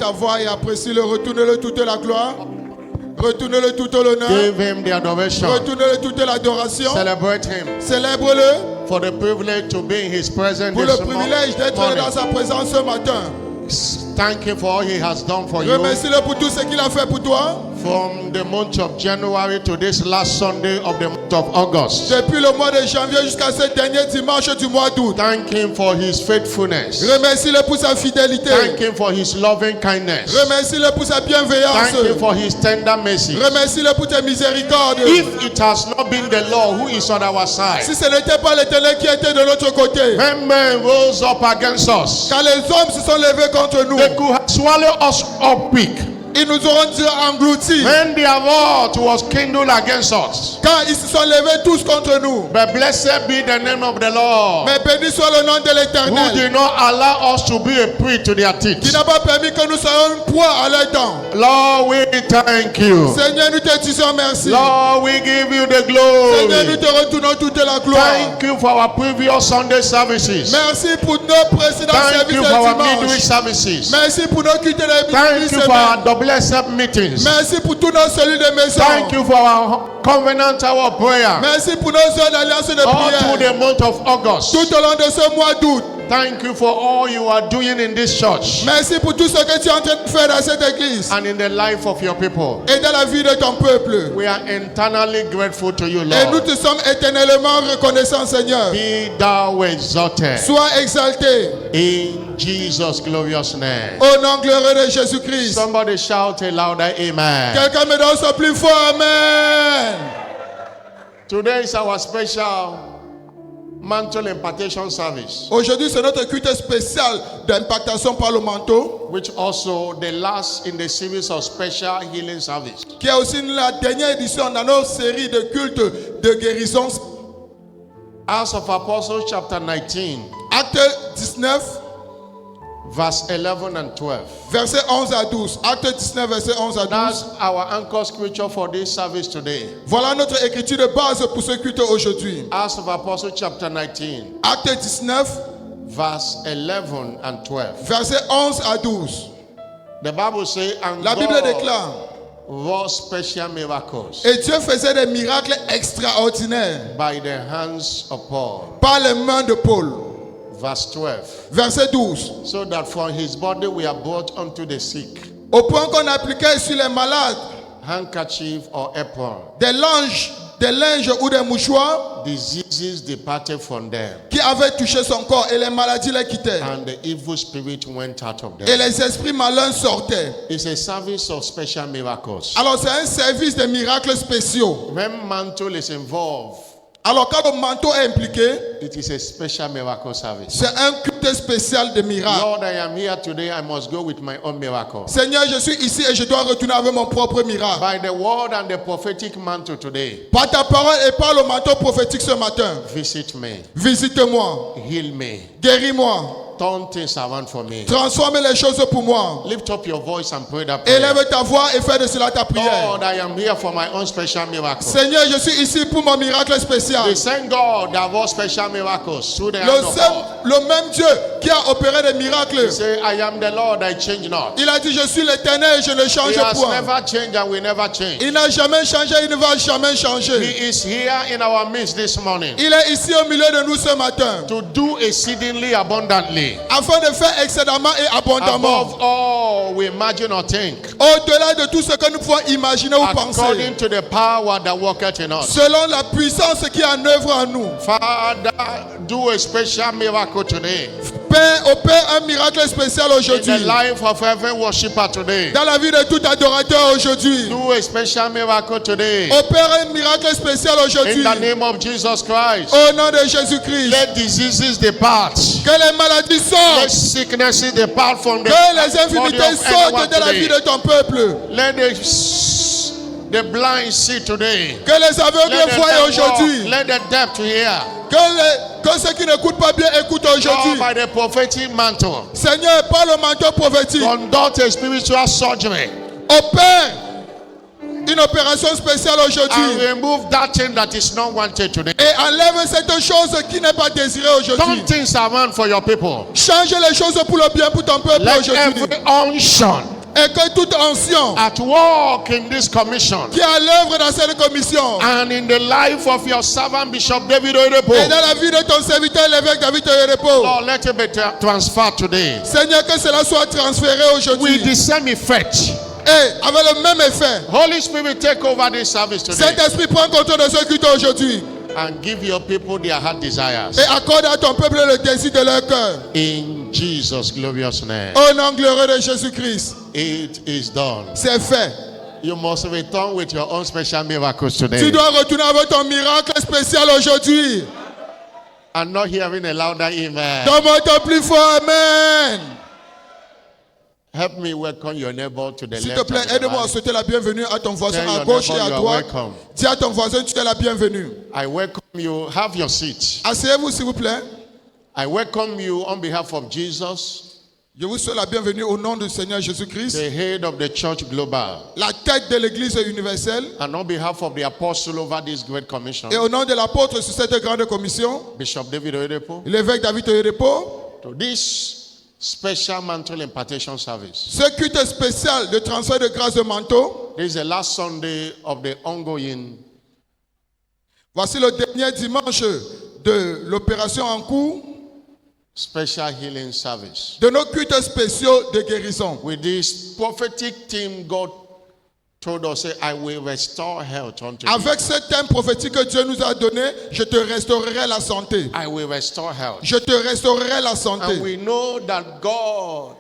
ta voix et apprécie-le. Retourne-le toute la gloire. Retourne-le tout l'honneur. Give him the adoration. Retourne-le toute l'adoration. Celebrate him Célèbre-le for the privilege to be in his presence pour le this privilège d'être morning. dans sa présence ce matin. Thank him for all he has done for you. Remercie-le pour tout ce qu'il a fait pour toi. From the month of January to this last Sunday of the month of August. Depuis le mois de janvier jusqu'à ce dernier dimanche du mois d'août. Thank him for his faithfulness. Remercie-le pour sa fidélité. Thank him for his loving kindness. Remercie-le pour sa bienveillance. Thank him for his tender mercy. Remercie-le pour tes miséricordes. If it has not been the Lord who is on our side, Si ce n'était pas l'Éternel qui était de notre côté, when men rose up against us, quand les hommes se sont levés contre nous, they could have swallowed us up quick. ils nous auront engloutis. When their wrath was kindled against us. Quand ils se sont levés tous contre nous. But blessed be the name of the Lord, Mais béni soit le nom de who l'Éternel, did not allow us to be a prey to their qui teeth. n'a pas permis que nous soyons une proie à leurs dents. Lord, we thank you. Seigneur, nous te disons merci. Lord, we give you the Seigneur, nous glory. te retournons toute la gloire. Thank you for our previous Sunday services. Merci pour nos précédents Thank services you de for our midweek dimanche. services. Merci pour nos quitter les Thank you for our double step meetings. Merci pour tous nos cellules de maison. Thank you for our covenant hour of prayer Merci pour nos heures d'alliance de all through prière. the month of August. Tout au long de ce mois d'août. Thank you for all you are doing in this church Merci pour tout ce que tu es en train de faire dans cette église and in the life of your people. et dans la vie de ton peuple. We are eternally grateful to you, Et nous Lord. te sommes éternellement reconnaissants, Seigneur. Be thou exalted Sois exalté in Jesus' glorious name. au nom glorieux de Jésus-Christ. Somebody shout a louder amen. Quelqu'un me donne son plus fort Amen. Today is our special mantle impartation service, Aujourd'hui, c'est notre culte spécial d'impactation par le manteau, which also the last in the series of special healing service. qui est aussi la dernière édition dans notre série de cultes de guérison. Acts of Apostles chapter 19, Acte 19, verse 11 and 12. verset 11 à 12. Acte 19, verset 11 à 12. That's our anchor scripture for this service today. Voilà notre écriture de base pour ce culte aujourd'hui. Acts of Apostles chapter 19, Acte 19, verse 11 and 12. verset 11 à 12. The Bible says, and La Bible God déclare, wrought special miracles et Dieu faisait des miracles extraordinaires by the hands of Paul. par les mains de Paul. Verse 12. Verset 12. So that from his body we are brought unto the sick, Au point qu'on appliquait sur les malades handkerchief or apron. des linges ou des mouchoirs Diseases departed from them, qui avaient touché son corps et les maladies les quittaient. and the evil spirit went out of Et them. les esprits malins sortaient. It's a service of special miracles. Alors c'est un service de miracles spéciaux. When mantle is involved, Alors quand le manteau est impliqué, it is a special miracle service. c'est un culte spécial de miracles. Lord, I am here today. I must go with my own miracle. Seigneur, je suis ici et je dois retourner avec mon propre miracle. By the word and the prophetic mantle today, Par ta parole et par le manteau prophétique ce matin, visit me, visite-moi, heal me, guéris-moi, turn things around for me. transforme les choses pour moi. Lift up your voice and pray that prayer. Élève ta voix et fais de cela ta prière. Lord, I am here for my own special miracle. Seigneur, je suis ici pour mon miracle spécial. The same God that was special miracles through the hand of God. Le même Dieu qui a opéré des miracles. He said, I am the Lord, I change not. Il a dit, je suis l'Éternel et je ne He change has point. never changed and will never change. Il n'a jamais changé, il ne va jamais changer. He is here in our midst this morning Il est ici au milieu de nous ce matin, to do exceedingly abundantly afin de faire excédemment et abondamment, above all we imagine or think, au-delà de tout ce que nous pouvons imaginer ou penser, according to the power that worketh in us. selon la puissance qui est en œuvre en nous. Father, do a special miracle today Père, opère un miracle spécial in the aujourd'hui. life of every worshiper today. Dans la vie de tout adorateur aujourd'hui. Do a special miracle today Opère un miracle spécial in aujourd'hui. the name of Jesus Christ. Au nom de Jésus-Christ. Let diseases depart. Que les maladies Let sortent. sicknesses depart from the Que les body infirmités of anyone sortent de la vie today. de ton peuple. Let the blind see today. Que les aveugles Let the voient deaf walk. aujourd'hui. Let the deaf to hear. Que ceux qui n'écoutent pas bien écoutent All aujourd'hui. by the prophetic mantle. Seigneur, par le manteau prophétique, Conduct a spiritual surgery opère une opération spéciale and aujourd'hui. remove that thing that is not wanted today. Et enlève cette chose qui n'est pas désirée Turn aujourd'hui. things around for your people. Change les choses pour le bien pour ton peuple Let aujourd'hui. every unction Et que tout ancien at work in this commission qui est à l'œuvre dans cette commission and in the life of your servant Bishop David et Oyedepo, dans la vie de ton serviteur l'évêque David Oyedepo, Lord, let it be transferred today Seigneur, que cela soit transféré with aujourd'hui the same effect. et avec le même effet. Holy Spirit, take over this service today Saint-Esprit, prends contrôle de ce culte aujourd'hui and give your people their heart desires. et accorde à ton peuple le désir de leur cœur. In Jesus' glorious name. Au nom glorieux de Jésus-Christ, It is done. c'est fait. You must return with your own special miracles today. Tu dois retourner avec ton miracle spécial aujourd'hui. I'm not hearing a louder amen. Donne-moi ton plus fort Amen. Help me welcome your neighbor to the S'il te left. plaît, and the aide-moi à right. souhaiter la bienvenue à ton voisin Tell à your gauche et neighbor à you are droite. welcome. Dis à ton voisin, tu es la bienvenue. I welcome you. Have your seat. Asseyez-vous, s'il vous plaît. I welcome you on behalf of Jesus, Je vous souhaite la bienvenue au nom du Seigneur Jésus-Christ, the head of the church global, la tête de l'Église universelle, and on behalf of the apostle over this great commission, et au nom de l'apôtre sur cette grande commission, Bishop David Oyedepo, l'évêque David Oyedepo, to this special mantle impartation service. ce culte spécial de transfert de grâce de manteau. This is the last Sunday of the ongoing Voici le dernier dimanche de l'opération en cours special healing service. de nos cultes spéciaux de guérison. With this prophetic theme, God told us, say, I will restore health unto you. Avec ce thème prophétique que Dieu nous a donné, je te restaurerai la santé. I will restore health. Je te restaurerai la santé. And we know that God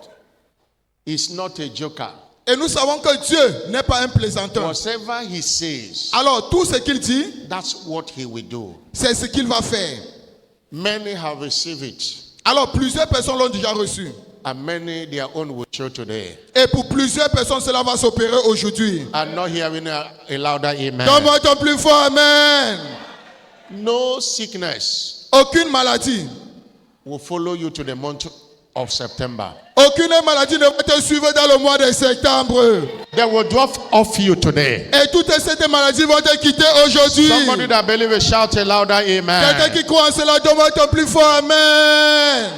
is not a joker. Et nous savons que Dieu n'est pas un plaisantin. Whatever he says, Alors tout ce qu'il dit, that's what he will do. c'est ce qu'il va faire. Many have received it, Alors plusieurs personnes l'ont déjà reçu. and many their own will show today. Et pour plusieurs personnes, cela va s'opérer aujourd'hui. I'm not hearing a louder amen. Donne-moi ton plus fort Amen. No sickness Aucune maladie, will follow you to the month of September. aucune maladie ne va te suivre dans le mois de septembre. They will drop off you today. Et toutes ces maladies vont te quitter aujourd'hui. Somebody that believes it, shout a louder Quelqu'un amen. qui croit en cela, donne-moi ton plus fort Amen.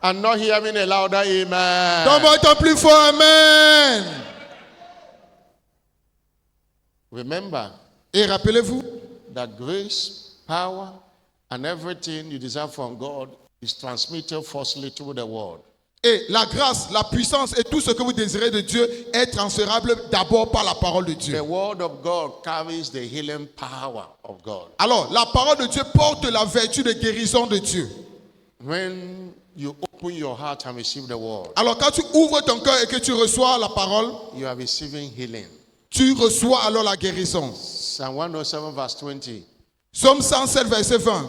I'm not hearing a louder amen. Donne-moi ton plus fort Amen. Remember Et rappelez-vous, that grace, power, and everything you desire from God is transmitted firstly through the word. et la grâce, la puissance et tout ce que vous désirez de Dieu est transférable d'abord par la parole de Dieu. The word of God carries the healing power of God. Alors, la parole de Dieu porte la vertu de guérison de Dieu. When you open your heart and receive the word, Alors, quand tu ouvres ton cœur et que tu reçois la parole, you are receiving healing. tu reçois alors la guérison. Psalm 107 verse 20. Psaume 107, verset 20.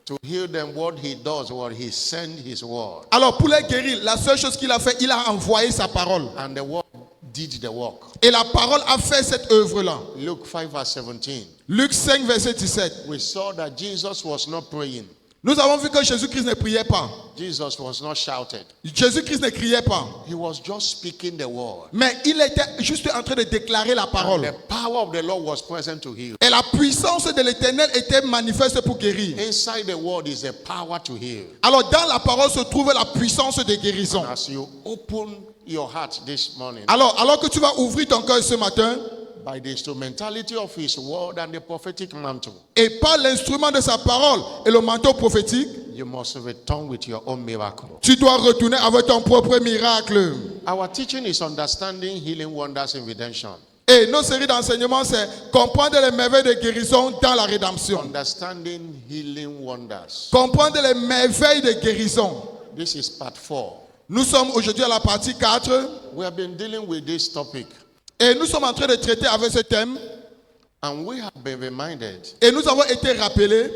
To heal them, what he does, what he sent his word. Alors, pour les guérir, la seule chose qu'il a fait, il a envoyé sa parole. And the word did the work. Et la parole a fait cette œuvre-là. Luke 5 verse 17. Luc 5, verset 17. We saw that Jesus was not praying. Nous avons vu que Jésus-Christ ne priait pas. Jesus was not shouted. Jésus-Christ ne criait pas. He was just speaking the word. Mais il était juste en train de déclarer la And parole. the power of the Lord was present to heal. Et la puissance de l'Éternel était manifeste pour guérir. Inside the word is the power to heal. Alors dans la parole se trouve la puissance de guérison. As you open your heart this morning, Alors que tu vas ouvrir ton cœur ce matin, by the instrumentality of his word and the prophetic mantle, et par l'instrument de sa parole et le manteau prophétique, you must return with your own miracle. tu dois retourner avec ton propre miracle. Our teaching is understanding healing wonders in redemption. Et nos séries d'enseignements, c'est comprendre les merveilles de guérison dans la rédemption. Understanding healing wonders. Comprendre les merveilles de guérison. This is part 4. Nous sommes aujourd'hui à la partie 4 We have been dealing with this topic, et nous sommes en train de traiter avec ce thème and we have been reminded et nous avons été rappelés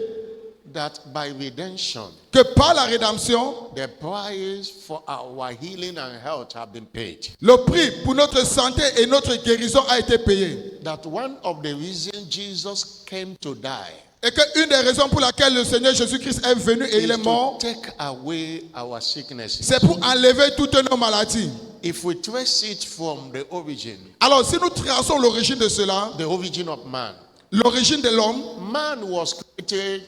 that by redemption, que par la rédemption, the price for our healing and health have been paid. le prix pour notre santé et notre guérison a été payé. That one of the reasons Jesus came to die Et qu'une des raisons pour laquelle le Seigneur Jésus-Christ est venu et il est is mort, to take away our sicknesses. c'est pour enlever toutes nos maladies. If we trace it from the origin, Alors si nous traçons l'origine de cela, the origin of man, l'origine de l'homme, man was created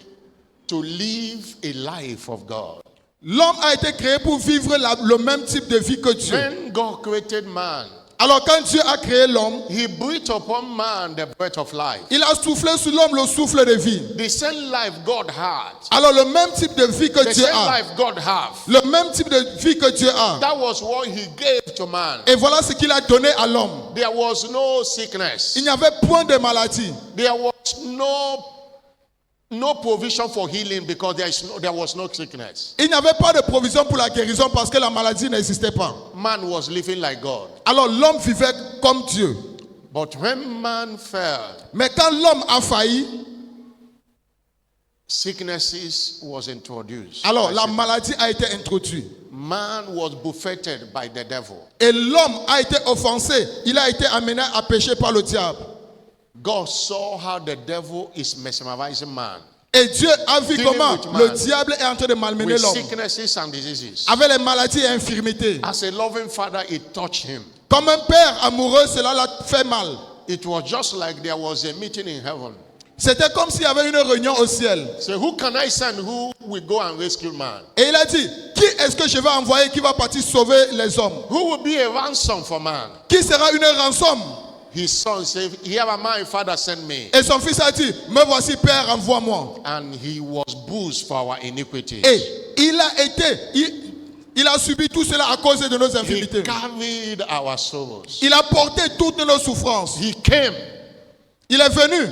to live a life of God. L'homme a été créé pour vivre le même type de vie que Dieu. When God created man, Alors quand Dieu a créé l'homme, he breathed upon man the breath of life. il a soufflé sur l'homme le souffle de vie. The same life God had, Alors le même type de vie que the Dieu same a, life God have, le même type de vie que Dieu a. that was what he gave to man. Et voilà ce qu'il a donné à l'homme. There was no sickness. Il n'y avait point de maladie. There was no provision for healing because there was no sickness. Il n'y avait pas de provision pour la guérison parce que la maladie n'existait pas. Man was living like God. Alors l'homme vivait comme Dieu. But when man fell, Mais quand l'homme a failli, sicknesses was introduced. alors la maladie a été introduite. Man was buffeted by the devil. Et l'homme a été offensé. Il a été amené à pécher par le diable. God saw how the devil is mesmerizing man Et Dieu a vu Dealing comment with man. le diable est en train de malmener with l'homme. sicknesses and diseases. Avec les maladies et infirmités. As a loving father, it touched him. Comme un père amoureux, cela l'a fait mal. It was just like there was a meeting in heaven. C'était comme s'il y avait une réunion au ciel. So who can I send who will go and rescue man? Et il a dit, qui est-ce que je vais envoyer qui va partir sauver les hommes? Who will be a ransom for man? Qui sera une rançon? His son said, here am I, father, send me. Et son fils a dit, me voici père, envoie-moi. And he was bruised for our iniquities. Et il a subi tout cela à cause de nos He infirmités. carried our sorrows. Il a porté toutes nos souffrances. He came, Il est venu,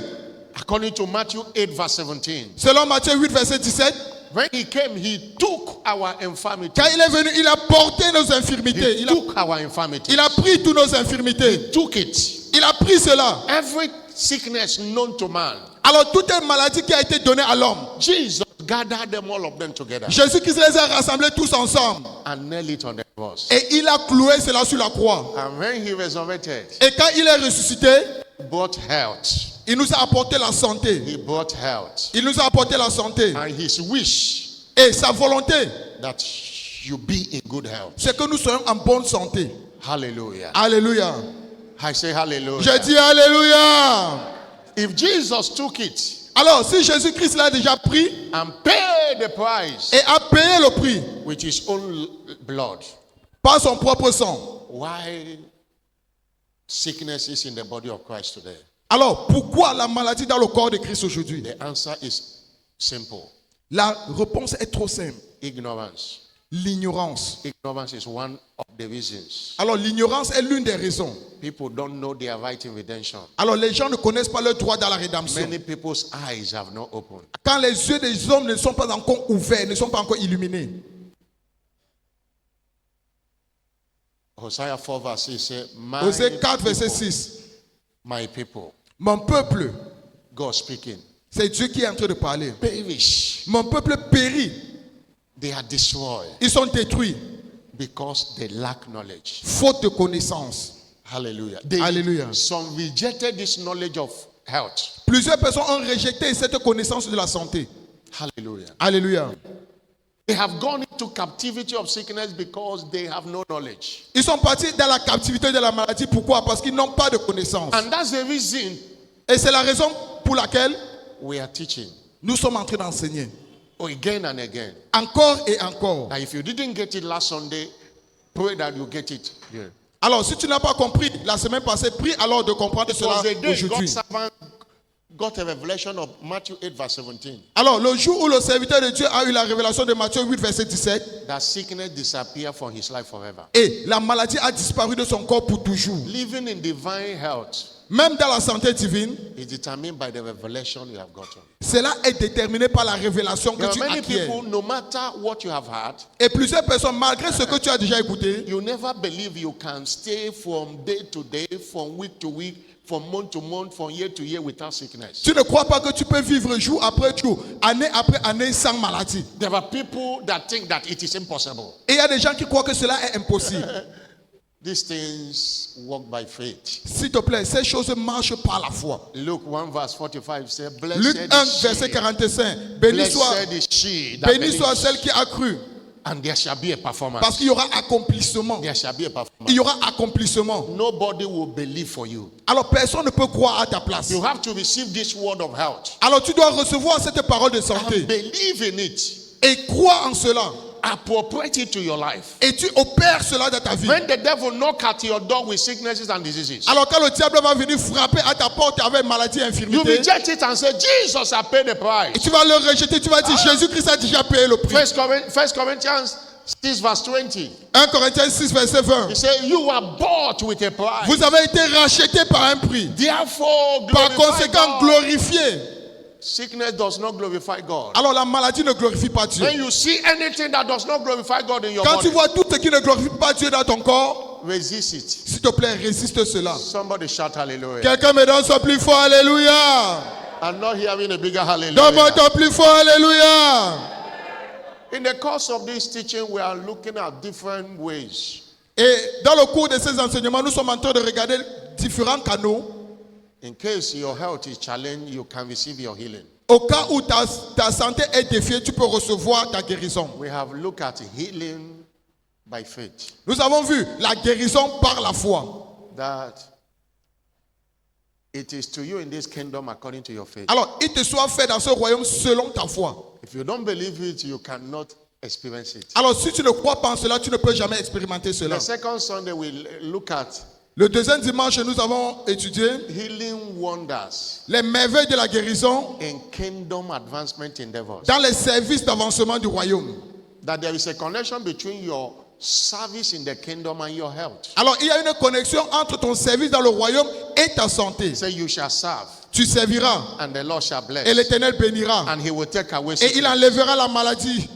according to Matthew 8, verse 17. selon Matthieu 8, verset 17. When he came, he took our infirmity. Quand il est venu, il a porté nos infirmités. He Il took our infirmity. a pris toutes nos infirmités. Took it. Il a pris cela. Every sickness known to man, Alors toute maladie qui a été donnée à l'homme, Jesus gathered them all of them together Jésus-Christ les a rassemblés tous ensemble. and nailed it on the cross. Et il a cloué cela sur la croix. And when he resurrected, Et quand il est ressuscité, he brought health. il nous a apporté la santé. He brought health. Il nous a apporté la santé. And his wish Et sa volonté, that you be in good health. c'est que nous soyons en bonne santé. Hallelujah. Alléluia. I say hallelujah. Je dis Alléluia. If Jesus took it Alors, si Jésus-Christ l'a déjà pris and paid the price et a payé le prix with his own blood, par son propre sang, why sickness is in the body of Christ today? alors pourquoi la maladie dans le corps de Christ aujourd'hui? The answer is simple. La réponse est trop simple. Ignorance. L'ignorance. Ignorance is one of the reasons. Alors, l'ignorance est l'une des raisons. People don't know their right in redemption. Alors, les gens ne connaissent pas leur droit dans la rédemption. Many people's eyes have not opened. Quand les yeux des hommes ne sont pas encore ouverts, ne sont pas encore illuminés. Hosea 4 verse 6 says, Osée 4, verset 6. my people, Mon peuple, God speaking, c'est Dieu qui est en train de parler. perish. Mon peuple périt. They are destroyed Ils sont détruits. because they lack knowledge. Faute de connaissance. Hallelujah. Hallelujah. Some rejected this knowledge of health. Plusieurs personnes ont rejeté cette connaissance de la santé. Hallelujah. Alléluia. They have gone into captivity of sickness because they have no knowledge. Ils sont partis dans la captivité de la maladie. Pourquoi? Parce qu'ils n'ont pas de connaissance. And that's the reason Et c'est la raison pour laquelle we are teaching nous sommes en train d'enseigner. again and again. Encore et encore. That if you didn't get it last Sunday, pray that you get it here. Alors, si tu n'as pas compris la semaine passée, prie alors de comprendre It cela was the day aujourd'hui. God's servant got a revelation of Matthew 8 verse 17. Alors, le jour où le serviteur de Dieu a eu la révélation de Matthieu 8, verset 17, That sickness disappeared from his life forever. et la maladie a disparu de son corps pour toujours. Living in divine health Même dans la santé divine, is determined by the revelation you have gotten. cela est déterminé par la révélation que There are tu many acquiers. people, no matter what you have had, Et plusieurs personnes, malgré ce que tu as déjà écouté, you never believe you can stay from day to day, from week to week, from month to month, from year to year without sickness. tu ne crois pas que tu peux vivre jour après jour, année après année sans maladie. There are people that think that it is impossible. Et il y a des gens qui croient que cela est impossible. These things work by faith. S'il te plaît, ces choses marchent par la foi. Luke 1 verse 45 says, Luc Blessed 1, is verset she, 45. Béni soit, blessed is she that béni soit believes, celle qui a cru. and there shall be a Parce performance. qu'il y aura accomplissement. There shall be a Il performance. y aura accomplissement. Nobody will believe for you. Alors personne ne peut croire à ta place. You have to receive this word of health Alors tu dois recevoir cette parole de and santé. believe in it Et croire en cela. appropriate it to your life. Et tu opères cela dans ta vie. When the devil knock at your door with sicknesses and diseases, Alors quand le diable va venir frapper à ta porte avec maladie et you infirmité, reject it and say, Jesus, I paid the et price. tu vas le rejeter, tu vas dire Jésus-Christ a déjà payé le prix. 1 Corinthians 6 verse 20. 1 Corinthiens 6 verset 20. He said, you are bought with a price. Vous avez été rachetés par un prix. Therefore, Par glorify conséquent, God. glorifié. Sickness does not glorify God. Alors la maladie ne glorifie pas Dieu. When you see anything that does not glorify God in your Quand body, tu vois tout ce qui ne glorifie pas Dieu dans ton corps, resist it. s'il te plaît, résiste cela. Somebody shout hallelujah. Quelqu'un me donne son plus fort, alléluia. I'm not hearing a bigger Donne-moi hallelujah. ton plus fort, alléluia. In the course of this teaching, we are looking at different ways Et dans le cours de ces enseignements, nous sommes en train de regarder différents canaux. in case your health is challenged, you can receive your healing. Au cas où ta santé est défiée, tu peux recevoir ta guérison. We have looked at healing by faith. Nous avons vu la guérison par la foi. That it is to you in this kingdom according to your faith. Alors, il te soit fait dans ce royaume selon ta foi. If you don't believe it, you cannot experience it. Alors, si tu ne crois pas en cela, tu ne peux jamais expérimenter cela. The second Sunday, we look at Le deuxième dimanche, nous avons étudié healing wonders les merveilles de la guérison in kingdom advancement endeavors. dans les services d'avancement du royaume. That there is a connection between your service in the kingdom and your health. Alors, il y a une connexion entre ton service dans le royaume et ta santé. Say you shall serve, Tu serviras and the Lord shall bless, et l'Éternel bénira and he will take away et il sickness. enlèvera la maladie.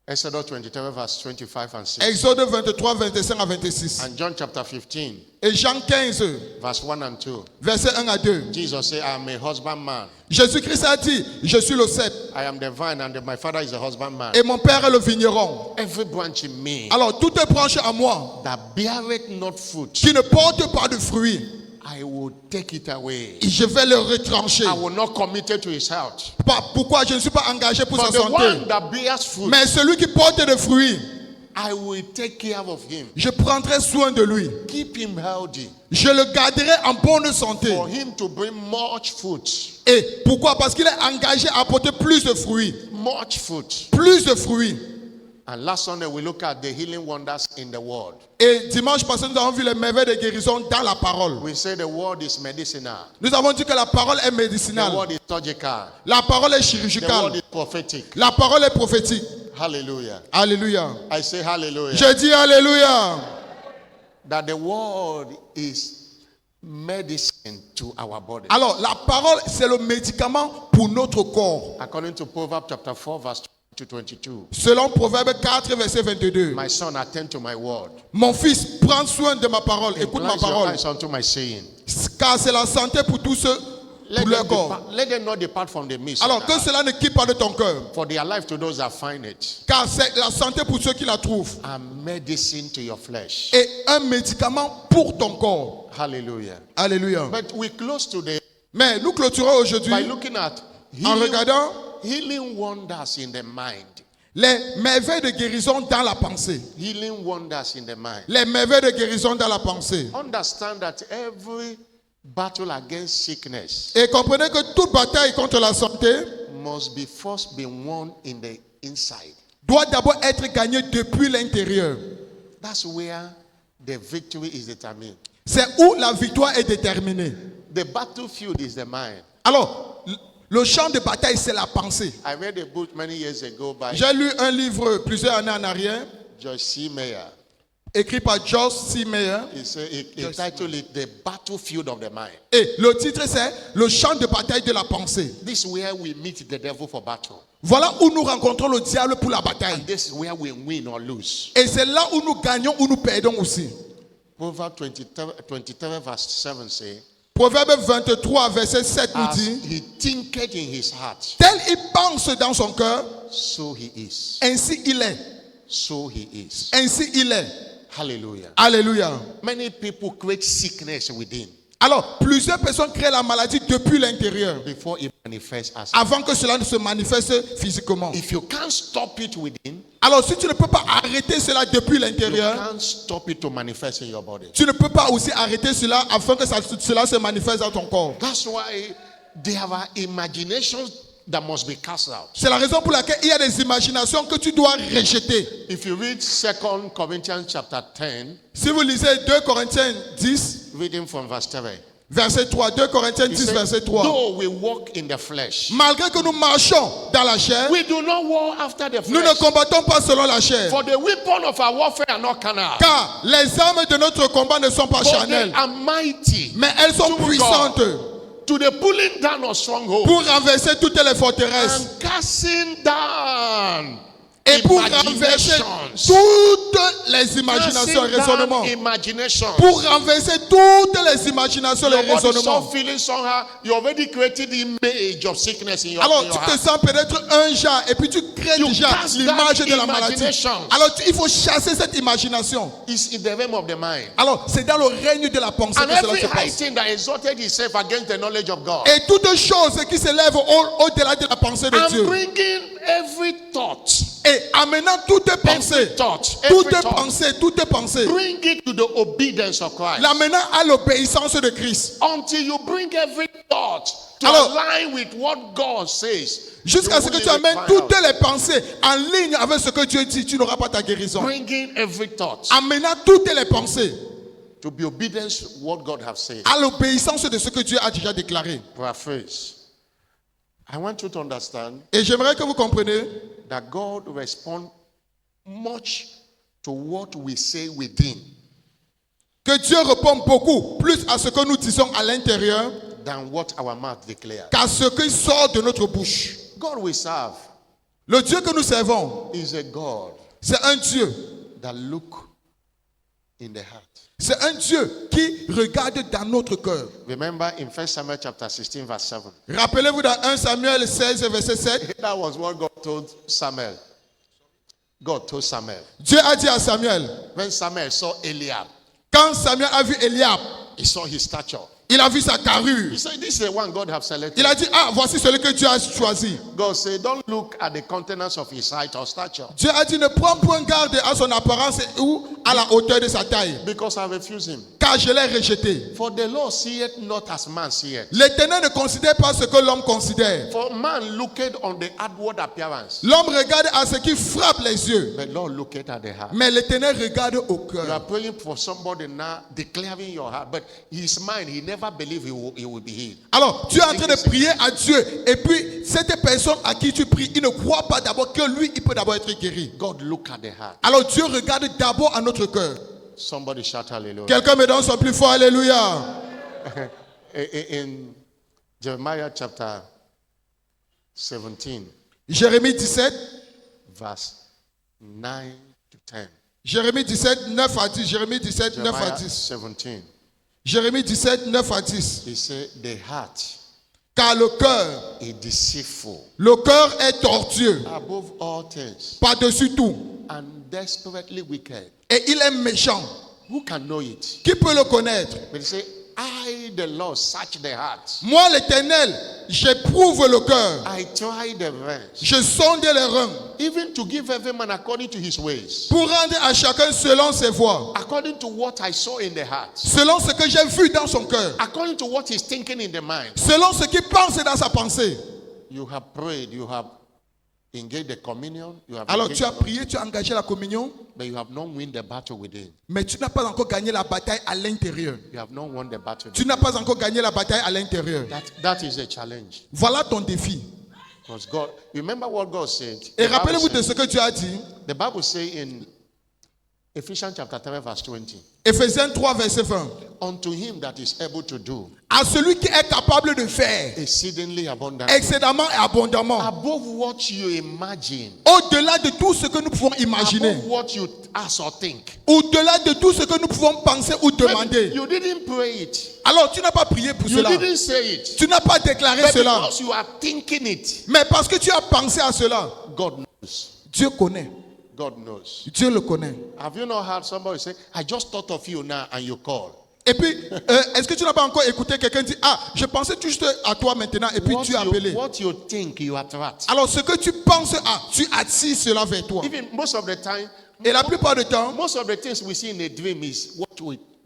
Exodus 23 verse 25 and 6. Exode 23, 25 à 26. And John chapter 15 Et Jean 15, verse 1 and 2. verset 1 à 2. Jesus said, I am a husbandman. Jésus-Christ a dit, je suis le cep I am the vine, and my father is a husbandman. et mon père est le vigneron. Every branch in me Alors, toutes les branches à moi that beareth not fruit, qui ne portent pas de fruits, I will take it away. je vais le retrancher. I will not commit it to his health. Pourquoi je ne suis pas engagé pour But sa the santé? one that bears fruit, Mais celui qui porte des fruits, I will take care of him. je prendrai soin de lui. Keep him healthy Je le garderai en bonne santé. for him to bring much fruit. Et pourquoi? Parce qu'il est engagé à apporter plus de fruits. Much fruit. Plus de fruits. And last Sunday we look at the healing wonders in the word. Et dimanche passé, nous avons vu les merveilles de guérison dans la parole. We say the word is medicinal. Nous avons dit que la parole est The médicinale. word is surgical. La parole est The word chirurgicale. is prophetic. La parole est prophétique. Hallelujah. Alléluia. I say hallelujah. Je dis alléluia. That the word is medicine to our body. Alors, la parole, c'est le médicament pour notre corps. According to Proverbs chapter 4 verse 22. Selon Proverbe 4, verset 22. My son, attend to my word. Mon fils, prends soin de ma parole. Écoute ma Incline your parole. eyes unto my saying. Car c'est la santé pour tous ceux, Let pour leur them, corps. let them not depart from the midst. Alors of que the cela ne quitte pas de ton cœur. heart. For they are life to those that find it. Car c'est la santé pour ceux qui la trouvent. And medicine to your flesh. Et un médicament pour ton corps. Hallelujah. Alléluia. But we close today Mais nous clôturons aujourd'hui by looking at en regardant healing wonders in the mind. les merveilles de guérison dans la pensée. Healing wonders in the mind. Les merveilles de guérison dans la pensée. Understand that every battle against sickness Et comprenez que toute bataille contre la santé must be first be won in the inside. doit d'abord être gagnée depuis l'intérieur. That's where the victory is determined. C'est où la victoire est déterminée. The battlefield is the mind. Alors, le champ de bataille, c'est la pensée. I read a book many years ago by J'ai lu un livre plusieurs années en arrière, Joyce C. Meyer. écrit par George C. Meyer. He titled it The Battlefield of the Mind. Et le titre, c'est Le champ de bataille de la pensée. This is where we meet the devil for battle. Voilà où nous rencontrons le diable pour la bataille. And this is where we win or lose. Et c'est là où nous gagnons ou nous perdons aussi. Proverbs 23 verse 7 say, Proverbe 23, verset 7 nous as dit, he thinketh in his heart, tel il pense dans son cœur, so he is. ainsi il est. So he is. Ainsi il est. Hallelujah. Alléluia. Many people create sickness within Alors, plusieurs personnes créent la maladie depuis l'intérieur, before it manifests as. avant que cela ne se manifeste physiquement. If you can't stop it within, Alors, si tu ne peux pas arrêter cela depuis you l'intérieur, can't stop it to manifest in your body. tu ne peux pas aussi arrêter cela afin que cela se manifeste dans ton corps. That's why there are imaginations that must be cast out. C'est la raison pour laquelle il y a des imaginations que tu dois rejeter. If you read 2 Corinthians chapter 10, Si vous lisez 2 Corinthiens 10, reading from verse 3. verset 3, 2 Corinthiens He 10, said, verset 3. though we walk in the flesh, Malgré que nous marchons dans la chair, we do not war after the nous ne flesh. combattons pas selon la chair. For the weapon of our warfare are not carnal, Car les armes de notre combat ne sont pas but they charnelles, are mighty mais elles sont to puissantes to the pulling down of strongholds pour renverser toutes les forteresses and casting down et pour renverser imaginations. toutes les imaginations et Casting raisonnements. down imaginations. Pour renverser toutes les imaginations et Your les body raisonnements. start feeling somehow. You already created the image of sickness in your, Alors in your tu te heart. sens peut-être un genre et puis tu crées You déjà cast l'image that de la maladie. imagination. Alors il faut chasser cette imagination. It's in the realm of the mind. Alors c'est dans le règne de la pensée And que cela every se high passe. thing that exalted itself against the knowledge of God. Et toute chose qui s'élève au-delà de la pensée de I'm Dieu. bringing every thought, Et amenant toutes tes pensées, every thought, toutes tes pensées, bring it to the obedience of Christ. l'amenant à l'obéissance de Christ. Until you bring every thought to Alors, align with what God says. Jusqu'à you ce que will tu amènes find toutes out. les pensées en ligne avec ce que Dieu dit, tu n'auras pas ta guérison. Bringing every thought Amenant toutes les pensées to be obedience to what God has said. à l'obéissance de ce que Dieu a déjà déclaré. Paraphrase. I want you to understand Et j'aimerais que vous compreniez that God responds much to what we say within que Dieu répond beaucoup plus à ce que nous disons à l'intérieur than what our mouth declares. qu'à ce qui sort de notre bouche. God we serve Le Dieu que nous servons, is a God c'est un Dieu. that look in the heart. C'est un Dieu qui regarde dans notre cœur. Remember in 1 Samuel chapter 16 verse 7. Rappelez-vous dans 1 Samuel 16, verset 7, That was what God told Samuel. God told Samuel. Dieu a dit à Samuel, When Samuel saw Eliab, quand Samuel a vu Eliab, he saw his stature. il a vu sa carrure. He said, this is the one God have selected. Il a dit, ah, voici celui que Dieu a choisi. God said, don't look at the countenance of his height or stature, Dieu a dit, ne prends point garde à son apparence ou à la hauteur de sa taille, because I refuse him. car je l'ai rejeté. For the Lord seeth not as man seeth. L'Éternel ne considère pas ce que l'homme considère. For man looketh on the outward appearance, L'homme regarde à ce qui frappe les yeux, but Lord looketh at the heart. mais l'Éternel regarde au You are cœur. praying for somebody now, declaring your heart, but his mind, he never believed he will be healed. Alors, tu es en train de prier à Dieu, et puis cette personne à qui tu pries, il ne croit pas d'abord que lui, il peut d'abord être guéri. God look at the heart. Alors Dieu regarde d'abord à notre cœur. Somebody shout hallelujah. Quelqu'un me donne son plus fort, alléluia. In Jeremiah chapter 17, Jérémie 17, verse 9 to 10. Jérémie 17, 9 à 10. Jérémie 17, 9 à Jeremiah 10. 17. Jérémie 17, 9 à 10. He said, the heart Car le cœur est tortueux, above all things, par-dessus tout, and desperately wicked. et il est méchant. Who can know it? Qui peut le connaître? But he said, I, the Lord, search the heart. Moi, l'Éternel, j'éprouve le cœur. I try the reins, Je sonde les reins even to give every man according to his ways, pour rendre à chacun selon ses voies, according to what I saw in the heart, selon ce que j'ai vu dans son cœur, according to what he's thinking in the mind. selon ce qu'il pense dans sa pensée. You have prayed, you have engaged the communion, you have Alors engaged tu as the- prié, tu as engagé la communion, but you have not won the battle within. mais tu n'as pas encore gagné la bataille à l'intérieur. You have not won the battle. Tu n'as pas encore gagné la bataille à l'intérieur. That is a challenge. Voilà ton défi. Because God, remember what God said. Et The rappelez-vous Bible de ce que Dieu a dit. The Bible says in Ephesians chapter 3 verse 20, Éphésiens 3, verset 20. unto him that is able to do À celui qui est capable de faire exceedingly abundantly, excédemment et abondamment, above what you imagine, au-delà de tout ce que nous pouvons imaginer, above what you ask or think. au-delà de tout ce que nous pouvons penser ou demander. You didn't pray it. Alors tu n'as pas prié pour You cela. didn't say it. Tu n'as pas déclaré But cela. because you are thinking it, Mais parce que tu as pensé à cela, God knows. Dieu connaît. God knows. Dieu le connaît. Have you not heard somebody say, I just thought of you now and you call? Et puis, est-ce que tu n'as pas encore écouté quelqu'un dire, ah, je pensais juste à toi maintenant, et puis tu as appelé. What you think, you attract. Alors ce que tu penses à, tu attires cela vers toi. Even most of the time, Et la plupart du temps, most of the things we see in a dream is what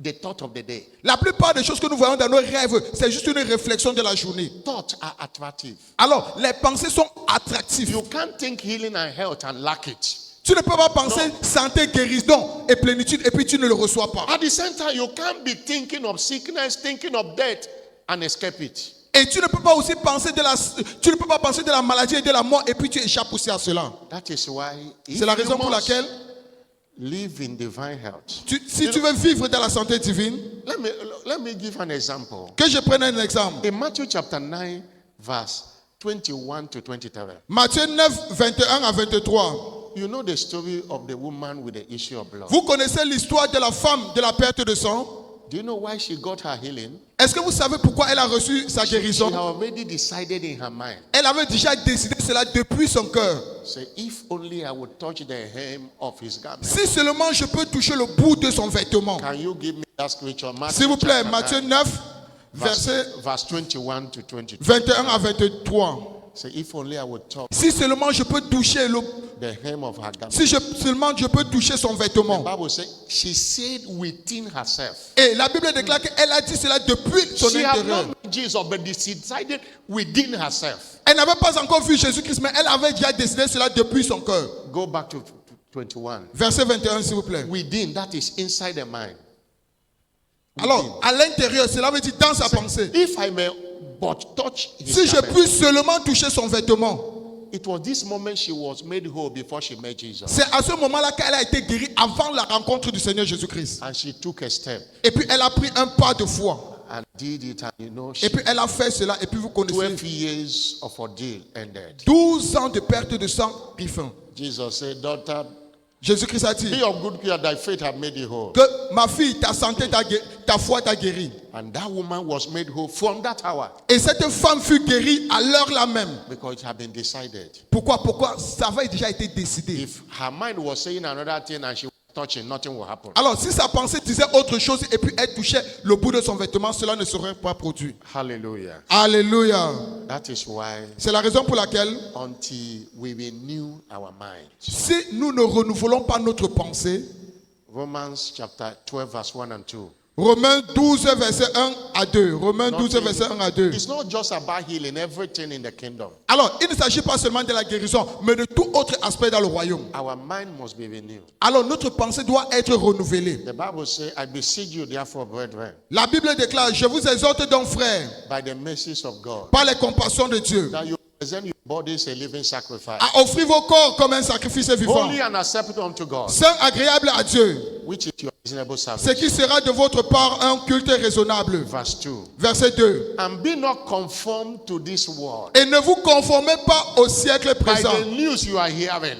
the thought of the day. La plupart des choses que nous voyons dans nos rêves, c'est juste une réflexion de la journée. Thoughts are attractive. Alors, les pensées sont attractives. You can't think healing and health and lack it. Tu ne peux pas penser santé, guérison et plénitude et puis tu ne le reçois pas. At the same time, you can't be thinking of sickness, thinking of death and escape it. Et tu ne peux pas aussi penser de la maladie et de la mort et puis tu échappes aussi à cela. That is why C'est la raison pour laquelle live in divine health. si tu veux vivre dans la santé divine, Let me give an example. que je prenne un exemple. In Matthew chapter 9, verse 21 to 23. Matthieu 9, 21 à 23. You know the story of the woman with the issue of blood. Vous connaissez l'histoire de la femme de la perte de sang? Do you know why she got her healing? Est-ce que vous savez pourquoi elle a reçu sa She had guérison? already decided in her mind. Elle avait déjà décidé cela depuis son cœur. Say, if only I would touch the hem of his garment. Si seulement je peux toucher le bout de son vêtement. Can you give me that scripture? S'il vous plaît, chapter Matthieu 9, 9, verset verse 21 to 22. 21 à 23. Say, if only I would touch Si seulement je peux toucher the hem of her garment. si seulement je peux toucher son The vêtement. Bible says she said within herself. Et la Bible déclare qu'elle a dit cela depuis son She had intérieur. not met Jesus, but she decided within herself. Elle n'avait pas encore vu Jésus-Christ, mais elle avait déjà décidé cela depuis son cœur. Go back to 21. Verset 21, s'il vous plaît. Within, that is inside the mind. Alors, à l'intérieur, cela veut dire dans sa pensée. If I may but touch his Si je garment. puis seulement toucher son vêtement. It was this moment she was made whole before she met Jesus. C'est à ce moment-là qu'elle a été guérie avant la rencontre du Seigneur Jésus-Christ. And she took a step Et puis elle a pris un pas de foi. and did it. And you know, Et puis elle a fait cela. Et puis vous 12 connaissez. years of ordeal ended. 12 ans de perte de sang pris fin. Jesus said, daughter, Jésus-Christ a dit be of good cheer, thy faith have made thee whole. que ma fille, ta santé, ta foi t'a guérie. And that woman was made whole from that hour Et cette femme fut guérie à l'heure là même. because it had been decided. Pourquoi ça avait déjà été décidé. If her mind was saying another thing and she was touching, nothing will happen. Alors si sa pensée disait autre chose et puis elle touchait le bout de son vêtement, cela ne serait pas produit. Hallelujah. Alléluia. That is why C'est la raison pour laquelle until we renew our mind. si nous ne renouvelons pas notre pensée, Romans chapter 12 verse 1 and 2. Romains 12, verset 1 à 2. Romains 12, Nothing- verset 1 à 2. It's not just about healing, everything in the kingdom. Alors, il ne s'agit pas seulement de la guérison, mais de tout autre aspect dans le royaume. Our mind must be renewed. Alors, notre pensée doit être renouvelée. The Bible says, I beseech you, therefore, brethren, La Bible déclare, je vous exhorte donc, frères, by the mercies of God, par les compassions de Dieu, that you present your bodies a living sacrifice, à offrir vos corps comme un sacrifice vivant, holy and acceptable unto God, saint, agréable à Dieu, which is your reasonable ce service. qui sera de votre part un culte raisonnable. Verse 2. Verset 2. And be not conformed to this world, Et ne vous conformez pas au siècle by présent. the news you are hearing,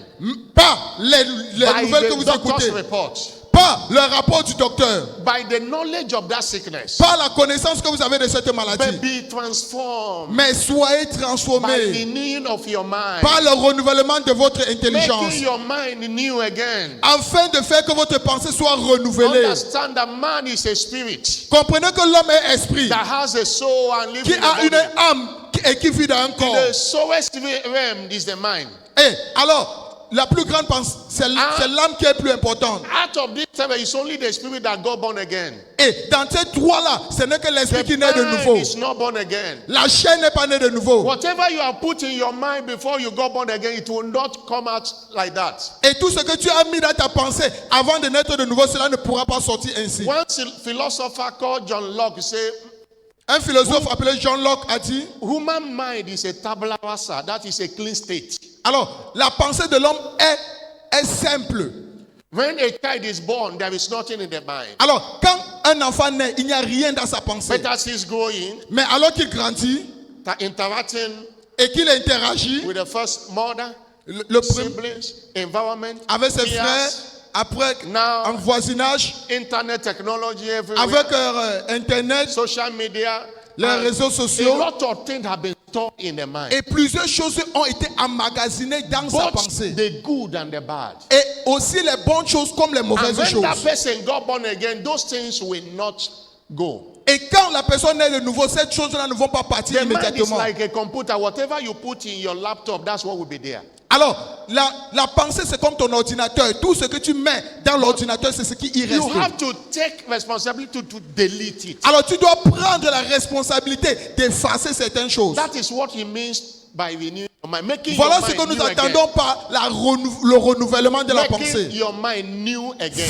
Pas les by nouvelles que the vous doctor's écoutez. report, Pas le rapport du docteur. by the knowledge of that sickness, Pas la connaissance que vous avez de cette maladie. but be transformed Mais soyez by transformés renewing of your mind, par le renouvellement de votre intelligence. making your mind new again. Afin de faire que votre pensée soit renouvelée. Understand that man is a spirit Comprenez que l'homme est esprit. that has a soul and lives Qui in a a une body. âme et qui vit dans un corps. The soulest realm is the mind. Et alors, la plus grande pensée, c'est l'âme qui est plus importante. Out of this time, it's only the spirit that got born again. Et dans ces trois-là, ce n'est que l'esprit The qui naît de nouveau. mind is not born again. La chair n'est pas née de nouveau. Whatever you have put in your mind before you got born again, it will not come out like that. Et tout ce que tu as mis dans ta pensée avant de naître de nouveau, cela ne pourra pas sortir ainsi. One philosopher called John Locke said, Un philosophe appelé John Locke a dit, human mind is a tabula rasa, that is a clean state. alors, la pensée de l'homme est simple. When a child is born, there is nothing in the mind. Alors, quand un enfant naît, il n'y a rien dans sa pensée. But as he's growing, Mais alors qu'il grandit interacting et qu'il interagit with the first mother, le premier siblings, environment, avec ses peers, frères, après now en voisinage, internet technology everywhere, avec Internet, social media, les and réseaux a sociaux, lot of things have been stored in the mind. et plusieurs choses ont été emmagasinées dans sa Both pensée. the good and the bad. Et aussi les bonnes choses comme les And mauvaises when that choses. person got born again, those things will not go. Et quand la personne naît de nouveau, ces choses-là ne vont pas partir The mind is immédiatement. like a computer. Whatever you put in your laptop, that's what will be there. Alors, la pensée, c'est comme ton ordinateur. Tout ce que tu mets dans l'ordinateur, c'est ce qui y You reste. have to take responsibility to delete it. Alors, tu dois prendre la responsabilité d'effacer certaines choses. That is what he means by renewing your mind. Making Voilà your ce que mind nous new attendons again. par le renouvellement de la Making pensée. your mind new again.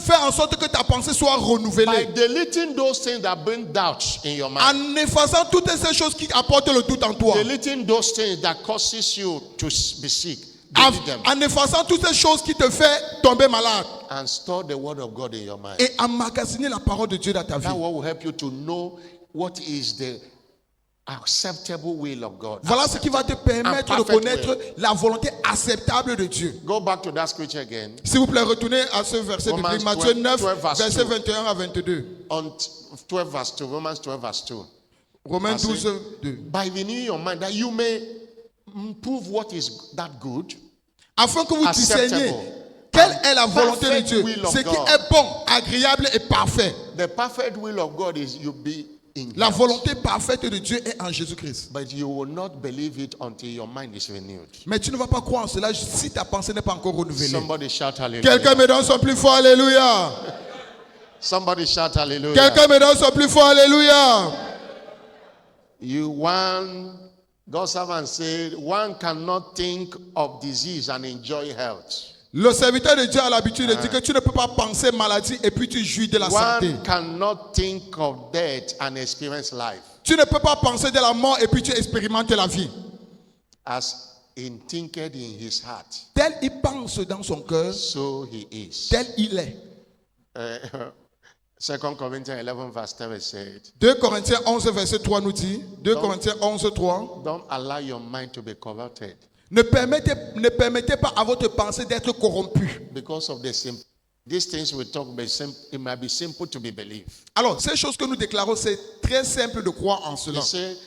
Fais en sorte que ta pensée soit By renouvelée. deleting those things that bring doubt in your mind. En effaçant toutes ces choses qui apportent le doute en toi. Deleting those things that causes you to be sick. En, Delete them. en effaçant toutes ces choses qui te font tomber malade. And store the word of God in your mind. Et emmagasiner la parole de Dieu dans ta vie. That will help you to know what is the acceptable will of God. Voilà ce qui va te permettre de connaître la volonté acceptable de Dieu. Go back to that scripture again. S'il vous plaît, retournez à ce verset Romans biblique, Matthieu 12, 9, verse verset 2. 21 à 22. On 12 verse 2. Romans 12 verse 2. Romains Verset. 12, 2. By renewing your mind that you may prove what is that good. Afin que vous discerniez Acceptable. quelle est la volonté de Perfect Dieu, will of ce qui God. est bon, agréable et parfait. The perfect will of God is you be in La health. volonté parfaite de Dieu est en Jésus-Christ. But you will not believe it until your mind is renewed. Mais tu ne vas pas croire en cela si ta pensée n'est pas encore renouvelée. Somebody shout hallelujah. Quelqu'un me donne son plus fort Alléluia. Somebody shout hallelujah. Quelqu'un me donne son plus fort Alléluia. God's servant said, one cannot think of disease and enjoy health. Le serviteur de Dieu a l'habitude de dire que tu ne peux pas penser maladie et puis tu jouis de la santé. One cannot think of death and experience life. Tu ne peux pas penser de la mort et puis tu expérimentes la vie. As in thinketh in his heart, Tel il pense dans son cœur, so he is. tel il est. 2 Corinthians 11 verse 3 said, 2 Corinthiens 11 verset 3 nous dit, 2 Corinthiens 11 3, don't allow your mind to be corrupted ne permettez pas à votre pensée d'être corrompue. because of these things we talk about. It might be simple to be believed. Alors, ces choses que nous déclarons, c'est très simple de croire en He cela. said,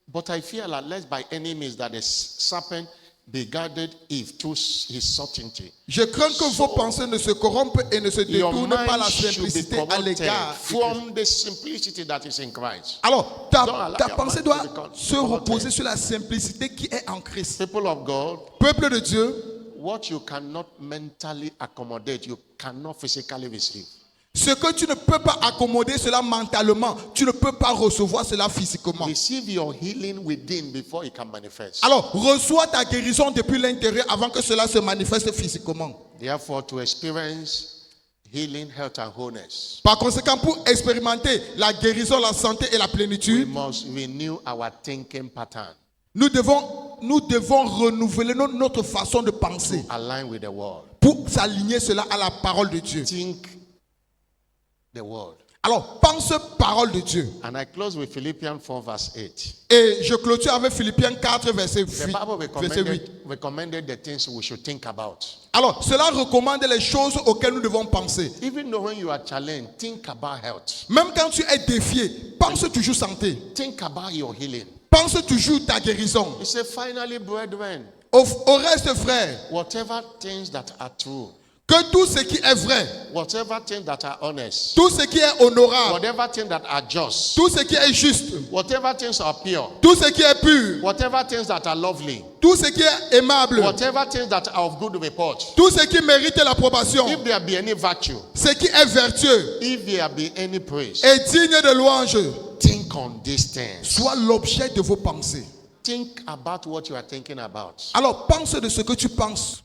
but I fear that lest by any means that the serpent beguiled Eve through his subtlety. Je crains que vos pensées ne se corrompent et ne se Your détournent par la mind should be simplicité à corrupted l'égard. from the simplicity that is in Christ. Alors, Don't allow ta your pensée mind doit to become se corrupted. reposer sur la simplicité qui est en Christ. People of God, Peuple de Dieu, what you cannot mentally accommodate, you cannot physically receive. ce que tu ne peux pas accommoder cela mentalement, tu ne peux pas recevoir cela physiquement. Receive your healing within before it can manifest. Alors, reçois ta guérison depuis l'intérieur avant que cela se manifeste physiquement. Therefore, to experience healing, health, and wholeness, Par conséquent, pour expérimenter la guérison, la santé et la we plénitude, must renew our thinking pattern, nous devons renouveler notre façon de penser align with the word. pour s'aligner cela à la parole de Dieu. Think the word. Alors, pense parole de Dieu. And I close with Philippians 4 verse 8. Et je clôture avec Philippiens 4, verset The 8. Bible Verset 8. recommended the things we should think about. Alors, cela recommande les choses auxquelles nous devons penser. Even though when you are challenged, think about health. Même quand tu es défié, pense toujours santé. Think about your healing. Pense toujours ta guérison. He said, finally, brethren, Au reste, frère, whatever things that are true, que tout ce qui est vrai, whatever things that are honest, tout ce qui est honorable, whatever things that are just, tout ce qui est juste, whatever things are pure, tout ce qui est pur, whatever things that are lovely, tout ce qui est aimable, whatever things that are of good report, tout ce qui mérite l'approbation, if there be any virtue, ce qui est vertueux if there be any praise, et digne de louange, think on these things. soit l'objet de vos pensées. Think about what you are thinking about. Alors pense de ce que tu penses.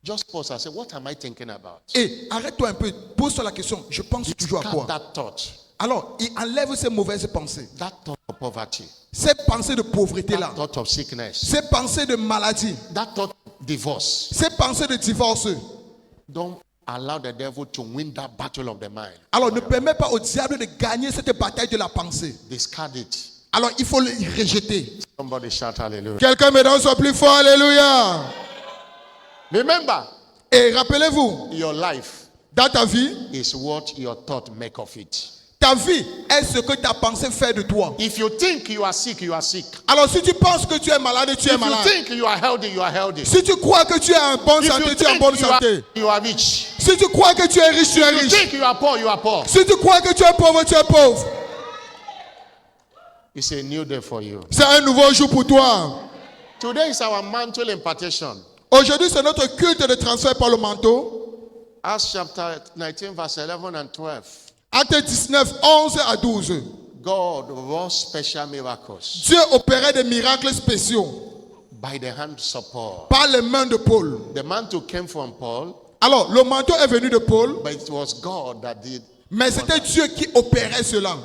Just pause and say, what am I thinking about? Et arrête-toi un peu, pose-toi la question, je pense toujours à Discard quoi? that thought. Alors, il enlève ces mauvaises pensées. That thought of poverty. Ces pensées de pauvreté-là. That thought of sickness. Ces pensées de maladie. That thought of divorce. Ces pensées de divorce. Don't allow the devil to win that battle of the mind. Alors, ne permets pas au diable de gagner cette bataille de la pensée. Discard it. Alors, il faut le rejeter. Somebody shout hallelujah. Quelqu'un me donne son plus fort, alléluia. Remember, Et rappelez-vous, your life dans ta vie, is what your thought make of it. ta vie est ce que ta pensée fait de toi. If you think you are sick, you are sick. Alors, si tu penses que tu es malade, tu es If you malade. think you are healthy, you are healthy. Si tu crois que tu es en bonne If santé, you tu es en think bonne santé. you are rich. Si tu crois que tu es riche, tu es If you riche. think you are poor, you are poor. Si tu crois que tu es pauvre, tu es pauvre. It's a new day for you. C'est un nouveau jour pour toi. Today is our mantle impartation. Aujourd'hui, c'est notre culte de transfert par le manteau. Acts chapter 19, verse 11 and 12. Acte 19, 11 à 12. God wrought special miracles Dieu opérait des miracles spéciaux by the hands of Paul. par les mains de Paul. The mantle came from Paul, Alors, le manteau est venu de Paul, but it was God that did. mais c'était Dieu qui opérait cela.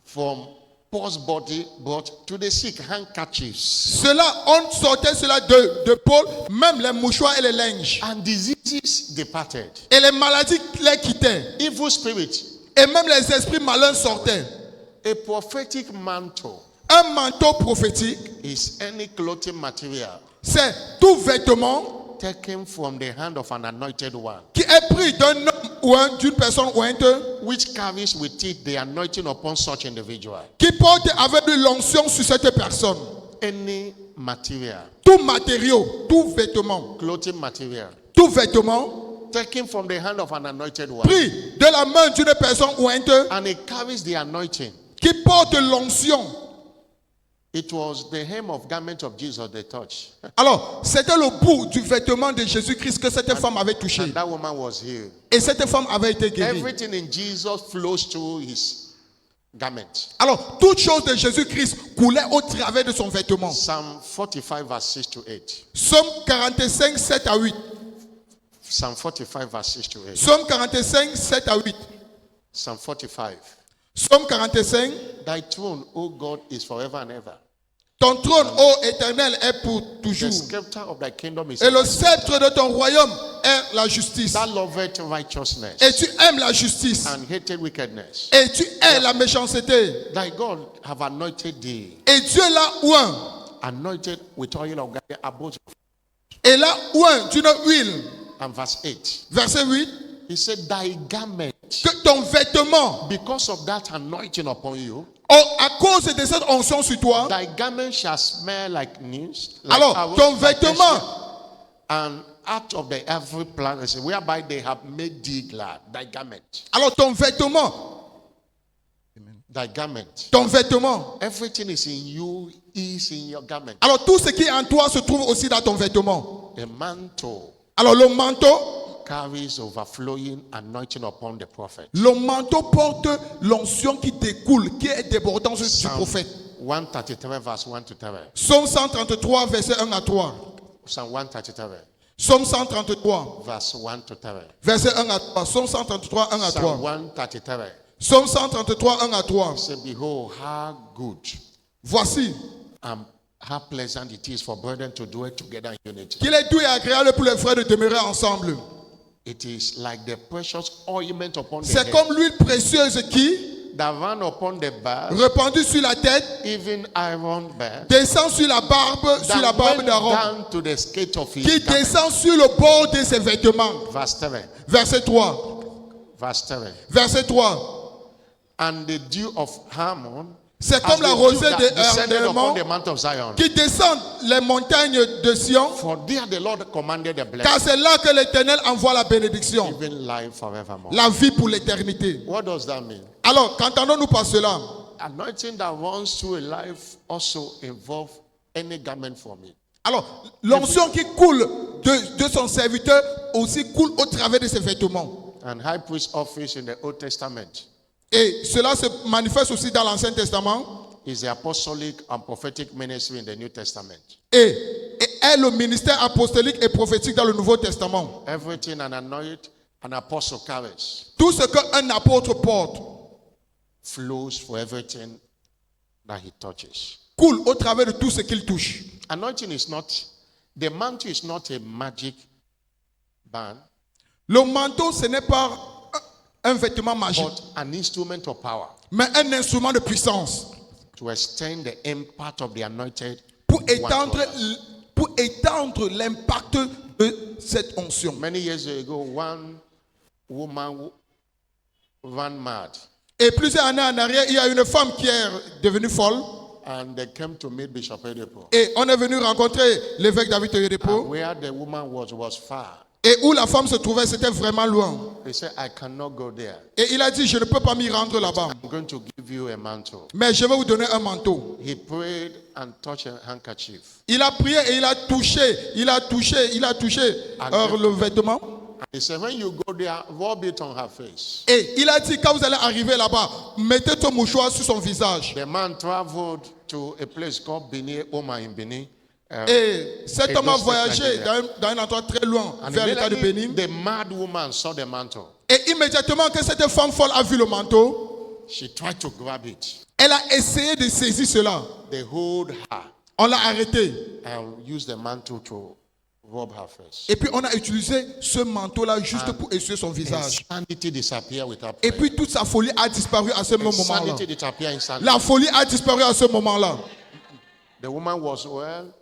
From Paul's body brought to the sick handkerchiefs, Cela, on sortait cela de Paul, même les mouchoirs et les linges. and diseases departed. Et les maladies les quittaient. Evil spirit, Et même les esprits malins sortaient. a prophetic mantle Un manteau prophétique, is any clothing material c'est tout vêtement taken from the hand of an anointed one, qui est pris d'un homme ou d'une personne ointe, which carries with it the anointing upon such individual. qui porte avec lui l'onction sur cette personne. Any material, Tout matériau, tout vêtement, clothing material, tout vêtement taken from the hand of an anointed one, pris de la main d'une personne ointe and it carries the anointing. qui porte l'onction. It was the hem of garment of Jesus they touched, Alors, c'était le bout du vêtement de Jésus-Christ que cette femme avait touché. and that woman was healed. Et cette femme avait été guérie. Everything in Jesus flows through his garment. Alors, toute chose de Jésus-Christ coulait au travers de son vêtement. Psalm 45, verse 6 to 8. Psaume 45, 7 à 8. Psalm 45, verse 6 to 8. Psaume 45, 7 à 8. Psalm 45. Psaume 45. Thy throne, O God, is forever and ever. Ton trône, ô Éternel, est pour The toujours. scepter of thy kingdom is Et le sceptre de ton royaume est la justice. that loveth righteousness Et tu aimes la justice. and hated wickedness. Et tu hais la méchanceté. Thy God have anointed thee, Et Dieu l'a oint. anointed with oil of Gilead above. Et l'a oint d'une huile. And verse 8. Verset 8. He said, thy garment, Que ton vêtement, because of that anointing upon you, à cause de cette onction sur toi, thy garment shall smell like news. Like alors arrows, ton like vêtement, and out of the every plant, whereby they have made thee glad. Thy garment. alors ton vêtement, Thy garment. ton vêtement. Everything is in you, is in your garment. Alors tout ce qui est en toi se trouve aussi dans ton vêtement. The mantle Alors le manteau, carries overflowing anointing upon the prophet. le manteau porte l'onction qui découle, qui est débordante du prophète. 133 verse 1 to 3. Psaume 133, verset 1 à 3. Psalm 133 Psaume 133, verse 1 to 3. verset 1 à 3. Psaume 133, 1 à Psalm 3. 133 Psaume 133, 1 à 3. say, behold, how good Voici and how pleasant it is for brethren to dwell together in unity. qu'il est doux et agréable pour les frères de demeurer ensemble. It is like the precious ointment upon the C'est head comme l'huile précieuse qui, that ran upon the back, répandue sur la tête, even Aaron bear, descend sur la barbe that went d'Aaron, down to the skate of his qui garment. descend sur le bord de ses vêtements. Verse 3. Verset 3. Verse 3. Verset 3. And the dew of Harmon, C'est as comme la the rosée dew that descended upon d'Hermon the mount of Zion. qui descend les montagnes de Sion, For there the Lord commanded the car blessing, c'est là que l'Éternel envoie la bénédiction, even life forevermore. la vie pour l'éternité. What does that mean? Alors, qu'entendons-nous par cela? Anointing that runs through a life also involve any garment for me. Alors, l'onction qui coule de son serviteur aussi coule au travers de ses vêtements. And high priest office in the Old Testament Et cela se manifeste aussi dans l'Ancien Testament is the apostolic and prophetic ministry in the New Testament. et est le ministère apostolique et prophétique dans le Nouveau Testament. Everything an apostle carries Tout ce qu'un apôtre porte flows for everything that he touches. coule au travers de tout ce qu'il touche. Anointing is not, the mantle is not a magic band, Le manteau, ce n'est pas un vêtement magique, but an instrument of power mais un instrument de puissance to extend the impact of the anointed pour one to étendre, others. pour étendre l'impact de cette onction. Many years ago, one woman ran mad, Et plusieurs années en arrière, il y a une femme qui est devenue folle and they came to meet Bishop Oyedepo. et on est venu rencontrer l'évêque David Oyedepo. Where the woman was far. Et où la femme se trouvait, c'était vraiment loin. He said, I cannot go there. Et il a dit, je ne peux pas m'y rendre là-bas. I'm going to give give you a mantle. Mais je vais vous donner un manteau. He prayed and touched a handkerchief. Il a prié et il a touché le vêtement. He said, when you go there, rub it on her face. Et il a dit, quand vous allez arriver là-bas, mettez ton mouchoir sur son visage. The man traveled to a place called Bini, Oma in Benin. Et cet homme a Edo State, voyagé Nigeria. dans un endroit très loin, And vers l'état de immediately, Bénin. the mad woman saw the mantle. Et immédiatement que cette femme folle a vu le manteau, She tried to grab it. elle a essayé de saisir cela. They hold her On l'a arrêtée. and used the mantle to rub her face. Et puis on a utilisé ce manteau-là juste pour essuyer son And visage. sanity disappeared with her Et prayer. puis toute sa folie a disparu à ce And moment-là. sanity disappeared instantly. La folie a disparu à ce moment-là. The woman was well,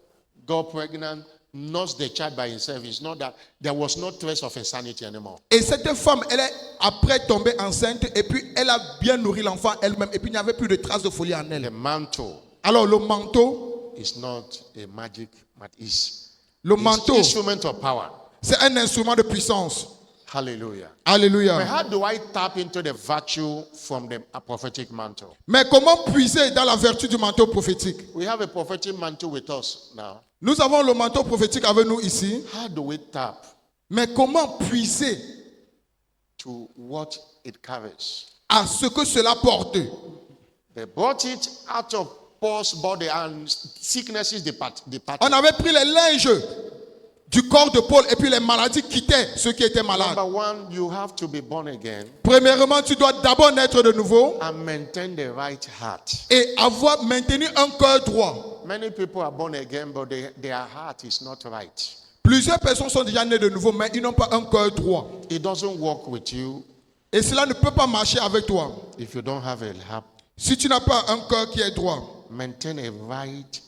got pregnant, nursed the child by himself. It's not that there was no trace of insanity anymore. Et cette femme, elle est après tombée enceinte et puis elle a bien nourri l'enfant elle-même. Et puis il n'y avait plus de traces de folie en The elle. mantle Alors le manteau, is not a magic, but it's manteau, instrument of power. c'est un instrument de puissance. Hallelujah. But Alléluia. how do I tap into the virtue from the prophetic mantle? Mais comment puiser dans la vertu du manteau prophétique? We have a prophetic mantle with us now. Nous avons le manteau prophétique avec nous ici. How do we tap Mais comment puiser to what it carries? à ce que cela porte? They brought it out of Paul's body and sicknesses departed. On avait pris les linges du corps de Paul et puis les maladies quittaient ceux qui étaient malades. Number one, you have to be born again Premièrement, tu dois d'abord naître de nouveau and maintain the right heart. et maintenir un cœur droit. Many people are born again, but their heart is not right. Plusieurs personnes sont déjà nées de nouveau, mais ils n'ont pas un cœur droit. It doesn't work with you Et cela ne peut pas marcher avec toi. if you don't have a heart. Si tu n'as pas un cœur qui est droit. Maintain a right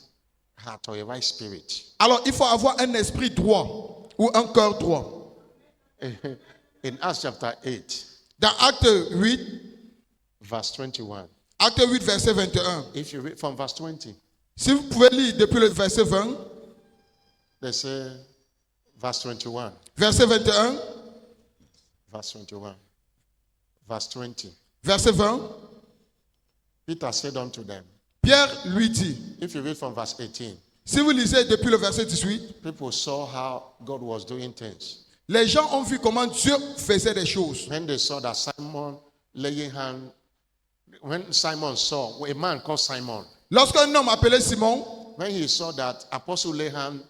heart or a right spirit. Alors, il faut avoir un esprit droit ou un cœur droit. In Acts chapter 8, Dans Acte 8, verse 21. Acte 8, verset 21. If you read from verse 20, Si vous pouvez lire depuis le verset 20, they say, verse 21, verset 21, verse 21, verse 20. verset 20, Peter said unto them, Pierre lui dit, if you read from verse 18, si vous lisez depuis le verset 18, people saw how God was doing things. les gens ont vu comment Dieu faisait des choses. When they saw that Simon laying hand, when Simon saw, a man called Simon, Lorsqu'un homme appelé Simon when he saw that apostle lay hand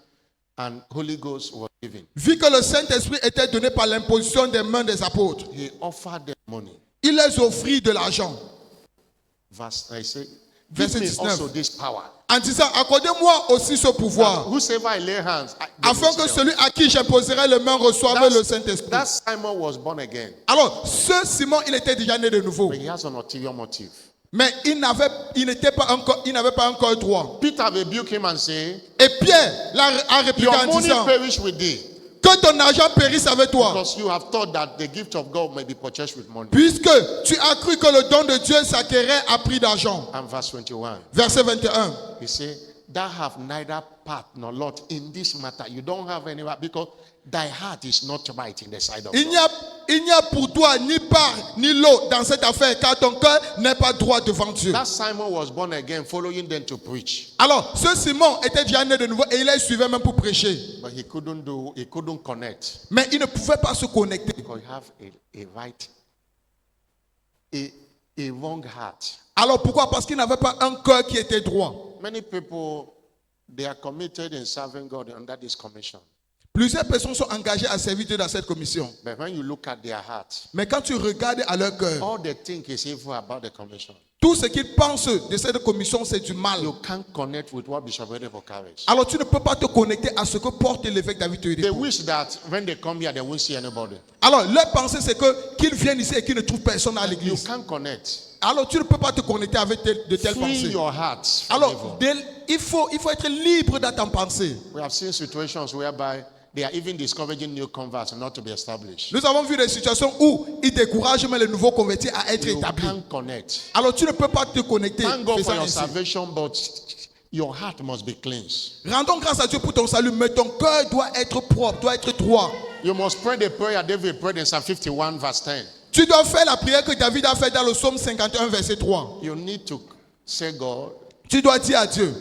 and Holy Ghost was given, vit que le Saint-Esprit était donné par l'imposition des mains des apôtres, he offered them money. il les offrit de l'argent. Verse, I say, Verset give me 19. also this power. En disant, accordez-moi aussi ce pouvoir, Whosoever I lay hands, afin que celui à qui j'imposerai les mains reçoive le Saint-Esprit. that Simon was born again, Alors, ce Simon, il était déjà né de nouveau, but he has an ulterior motive. mais il n'avait pas un cœur droit. Peter rebuked him and said, Et Pierre a répliqué your en money disant, perish with thee, que ton argent périsse avec toi, because you have thought that the gift of God may be purchased with money. puisque tu as cru que le don de Dieu s'acquérait à prix d'argent. And verse 21, Verset 21. he said, thou have neither part nor lot in this matter. You don't have any right because thy heart is not right in the sight of Il God. n'y a pour toi ni part ni lot dans cette affaire, car ton cœur n'est pas droit devant Dieu. That Simon was born again, following them to preach. Alors, ce Simon était déjà né de nouveau et il les suivait même pour prêcher. But he couldn't connect. Mais il ne pouvait pas se connecter. Because you have a wrong heart. Alors pourquoi? Parce qu'il n'avait pas un cœur qui était droit. Many people, they are committed in serving God under this commission. Plusieurs personnes sont engagées à servir Dieu dans cette commission. But when you look at their heart, Mais quand tu regardes à leur cœur, all they think is evil about the commission. tout ce qu'ils pensent de cette commission, c'est du mal. You can't connect with what Bishop Oyedepo carries. Alors tu ne peux pas te connecter à ce que porte l'évêque David They Oyedepo. wish that when they come here, they won't see anybody. Alors leur pensée, c'est qu'ils viennent ici et qu'ils ne trouvent personne à You l'église. can't connect. Alors tu ne peux pas te connecter avec de telles Free pensées. your heart from Alors evil. il faut être libre dans ta pensée. We have seen situations whereby they are even discouraging new converts not to be established. Nous avons vu des situations où ils découragent même les nouveaux convertis à être You établis. can't connect. Alors tu ne peux pas te connecter. Thank God for faisant your ainsi. salvation, but your heart must be cleansed. Rendons grâce à Dieu pour ton salut, mais ton cœur doit être propre, doit être droit. You must pray the prayer David prayed in Psalm 51 verse 10. Tu dois faire la prière que David a faite dans le psaume 51, verset 3. You need to say, God, Tu dois dire à Dieu,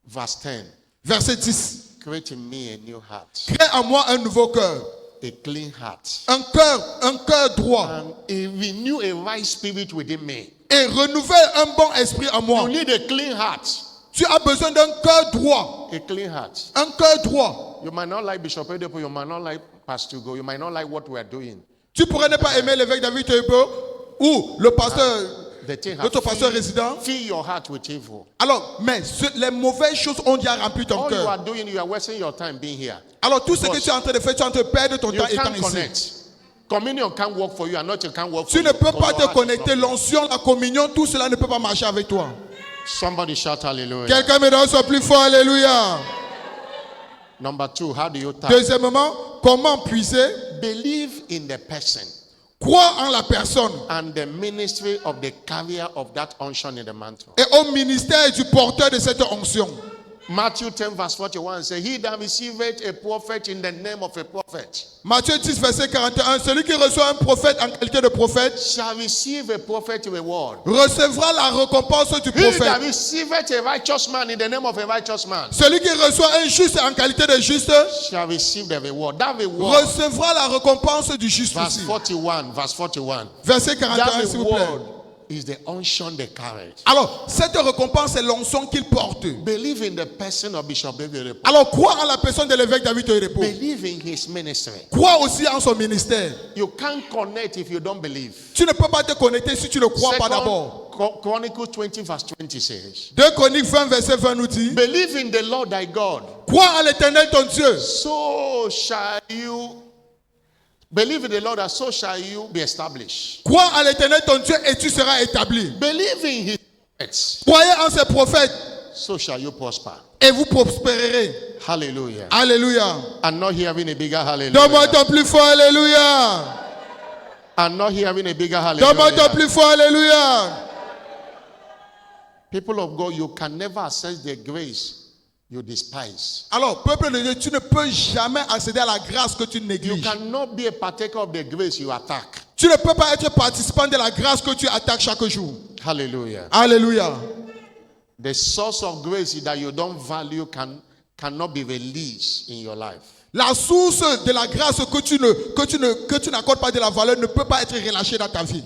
verse 10, verset 10, create in me a new heart, crée en moi un nouveau cœur, a clean heart, un cœur droit, and renew a right spirit within me. et renouvelle un bon esprit en You moi. need a clean heart. Tu as besoin d'un cœur droit, A clean heart. un cœur droit. You might not like Bishop Edepo, you might not like Pastor Go, you might not like what we are doing. Tu pourrais ne pas aimer l'évêque David Teubo ou le pasteur, The thing has notre pasteur résident. fill your heart with evil. Alors, mais les mauvaises choses ont déjà rempli ton All you cœur. are doing, you are wasting your time being here. Alors, tout ce que Because tu es en train de faire, tu es en train de perdre ton You temps étant can't ici. connect. Communion can't work for you, and not you can't work for Tu you. ne peux because pas your te heart is connecter. not- L'onction, la communion, tout cela ne peut pas marcher avec toi. Somebody shout hallelujah. Quelqu'un me donne son plus fort, alléluia. Number 2, how do you tap? Deuxièmement, comment puiser? Believe in the person Croire en la personne and the ministry of the carrier of that unction in the mantle. et au ministère du porteur de cette onction. Matthew 10 verse 41 says, He that receiveth a prophet in the name of a prophet Matthieu 10, verset 41. Celui qui reçoit un prophète en qualité de prophète shall receive a prophet reward. recevra la récompense du He that prophète. receiveth a righteous man in the name of a righteous man Celui qui reçoit un juste en qualité de juste shall receive the reward. That reward, recevra la récompense du juste verse aussi. 41, verse 41. Verset That 41, s'il vous plaît. reward is the unction they carried. Alors, cette récompense est l'onction qu'il porte. Believe in the person of Bishop David Oyedepo. Alors, crois en la personne de l'évêque David Oyedepo. Believe in his ministry. Crois aussi en son ministère. You can't connect if you don't believe. Tu ne peux pas te connecter si tu ne crois pas d'abord. Chronicles 20 verse 20 says, 2 Chroniques 20, verset 20 nous dit, Believe in the Lord thy God, crois en l'Éternel ton Dieu. so shall you believe in the Lord, and so shall you be established. Crois en l'Éternel ton Dieu et tu seras établi. Believe in his prophets, Croyez en ses prophètes so shall you prosper. et vous prospérerez. Hallelujah. Alléluia. I'm not hearing a bigger Donne-moi hallelujah. ton plus fort, alléluia. I'm not hearing a bigger Donne-moi ton hallelujah. plus fort, alléluia. People of God, you can never access the grace you despise. Alors, peuple de Dieu, tu ne peux jamais accéder à la grâce que tu You négliges. cannot be a partaker of the grace you attack. Tu ne peux pas être participant de la grâce que tu attaques chaque jour. Hallelujah. Alléluia. The source of grace that you don't value cannot be released in your life. La source de la grâce que tu n'accordes pas de la valeur ne peut pas être relâchée dans ta vie.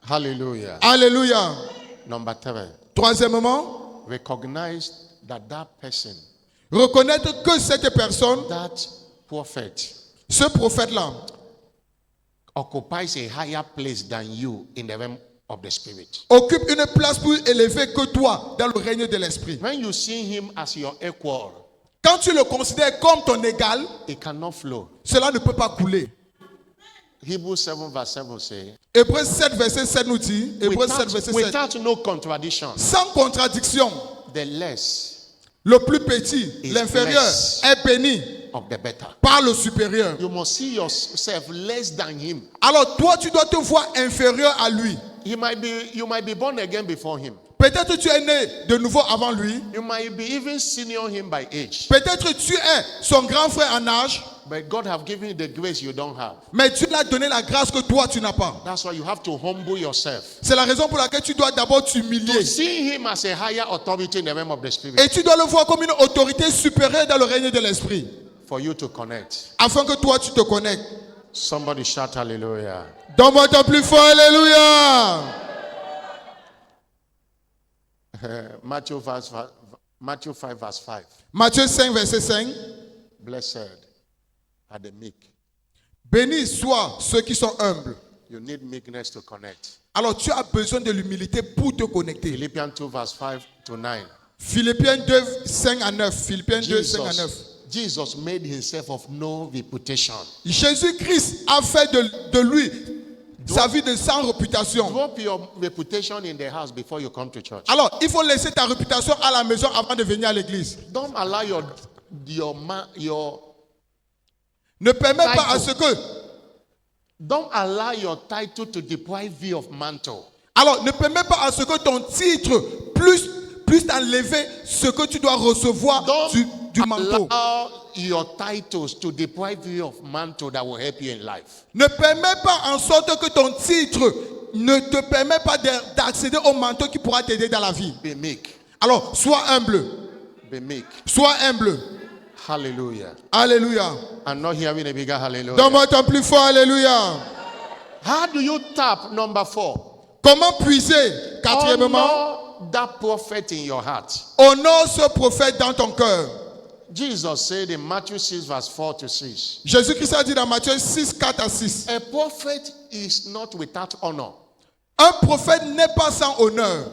Hallelujah. Alléluia. Number 3, Troisièmement, recognize that that person, reconnaître que cette personne, that prophet, ce prophète-là, occupies a higher place than you in the realm of the spirit. occupe une place plus élevée que toi dans le règne de l'esprit. When you see him as your equal, Quand tu le considères comme ton égal, it cannot flow. cela ne peut pas couler. Hebrews 7 verse 7 says, Hébreux 7, verset 7 nous dit, Hébreux 7, verset 7, without no contradiction, sans contradiction, the less le plus petit, Is l'inférieur, blessed. est béni of the better. par le supérieur. You must see yourself less than him. Alors toi, tu dois te voir inférieur à lui. You might be born again before him. Peut-être tu es né de nouveau avant lui. You might be even senior him by age. Peut-être tu es son grand frère en âge. But God have given you the grace you don't have. Mais Dieu l'a donné la grâce que toi, tu n'as pas. That's why you have to humble yourself. C'est la raison pour laquelle tu dois d'abord To t'humilier. see him as a higher authority in the realm of the spirit. Et tu dois le voir comme une autorité supérieure dans le règne de l'esprit. For you to connect. Afin que toi, tu te connectes. Somebody shout hallelujah. Donne-moi ton plus fort, alléluia. Matthew 5 verse 5. Matthieu 5, verset 5. Blessed are the meek. Bénis soient ceux qui sont humbles. You need meekness to connect. Alors tu as besoin de l'humilité pour te connecter. Philippians 2 verse 5 to 9. Philippiens 2, 5 à 9. Philippiens 2, 5 à 9. Jesus made himself of no reputation. Jésus-Christ a fait de lui sa vie de sans réputation. Drop your reputation in the house before you come to church. Alors, il faut laisser ta réputation à la maison avant de venir à l'église. Don't allow your Ne permets pas à ce que... don't allow your title to deprive you of mantle. Alors, ne permets pas à ce que ton titre plus t'enlever ce que tu dois recevoir du manteau. Allow your titles to deprive you of mantle that will help you in life. Ne permets pas en sorte que ton titre ne te permet pas d'accéder au manteau qui pourra t'aider dans la vie. Be meek. Alors, sois humble. Be meek. Sois humble. Hallelujah. Alléluia. I'm not hearing a bigger hallelujah. Donne-moi ton plus fort Alléluia. How do you tap number 4? Comment puiser? Quatrièmement, Honor that prophet in your heart. honore ce prophète dans ton cœur. Jesus said in Matthew 6 verse 4 to 6. Jésus-Christ a dit dans Matthieu 6, 4 à 6. A prophet is not without honor. Un prophète n'est pas sans honneur.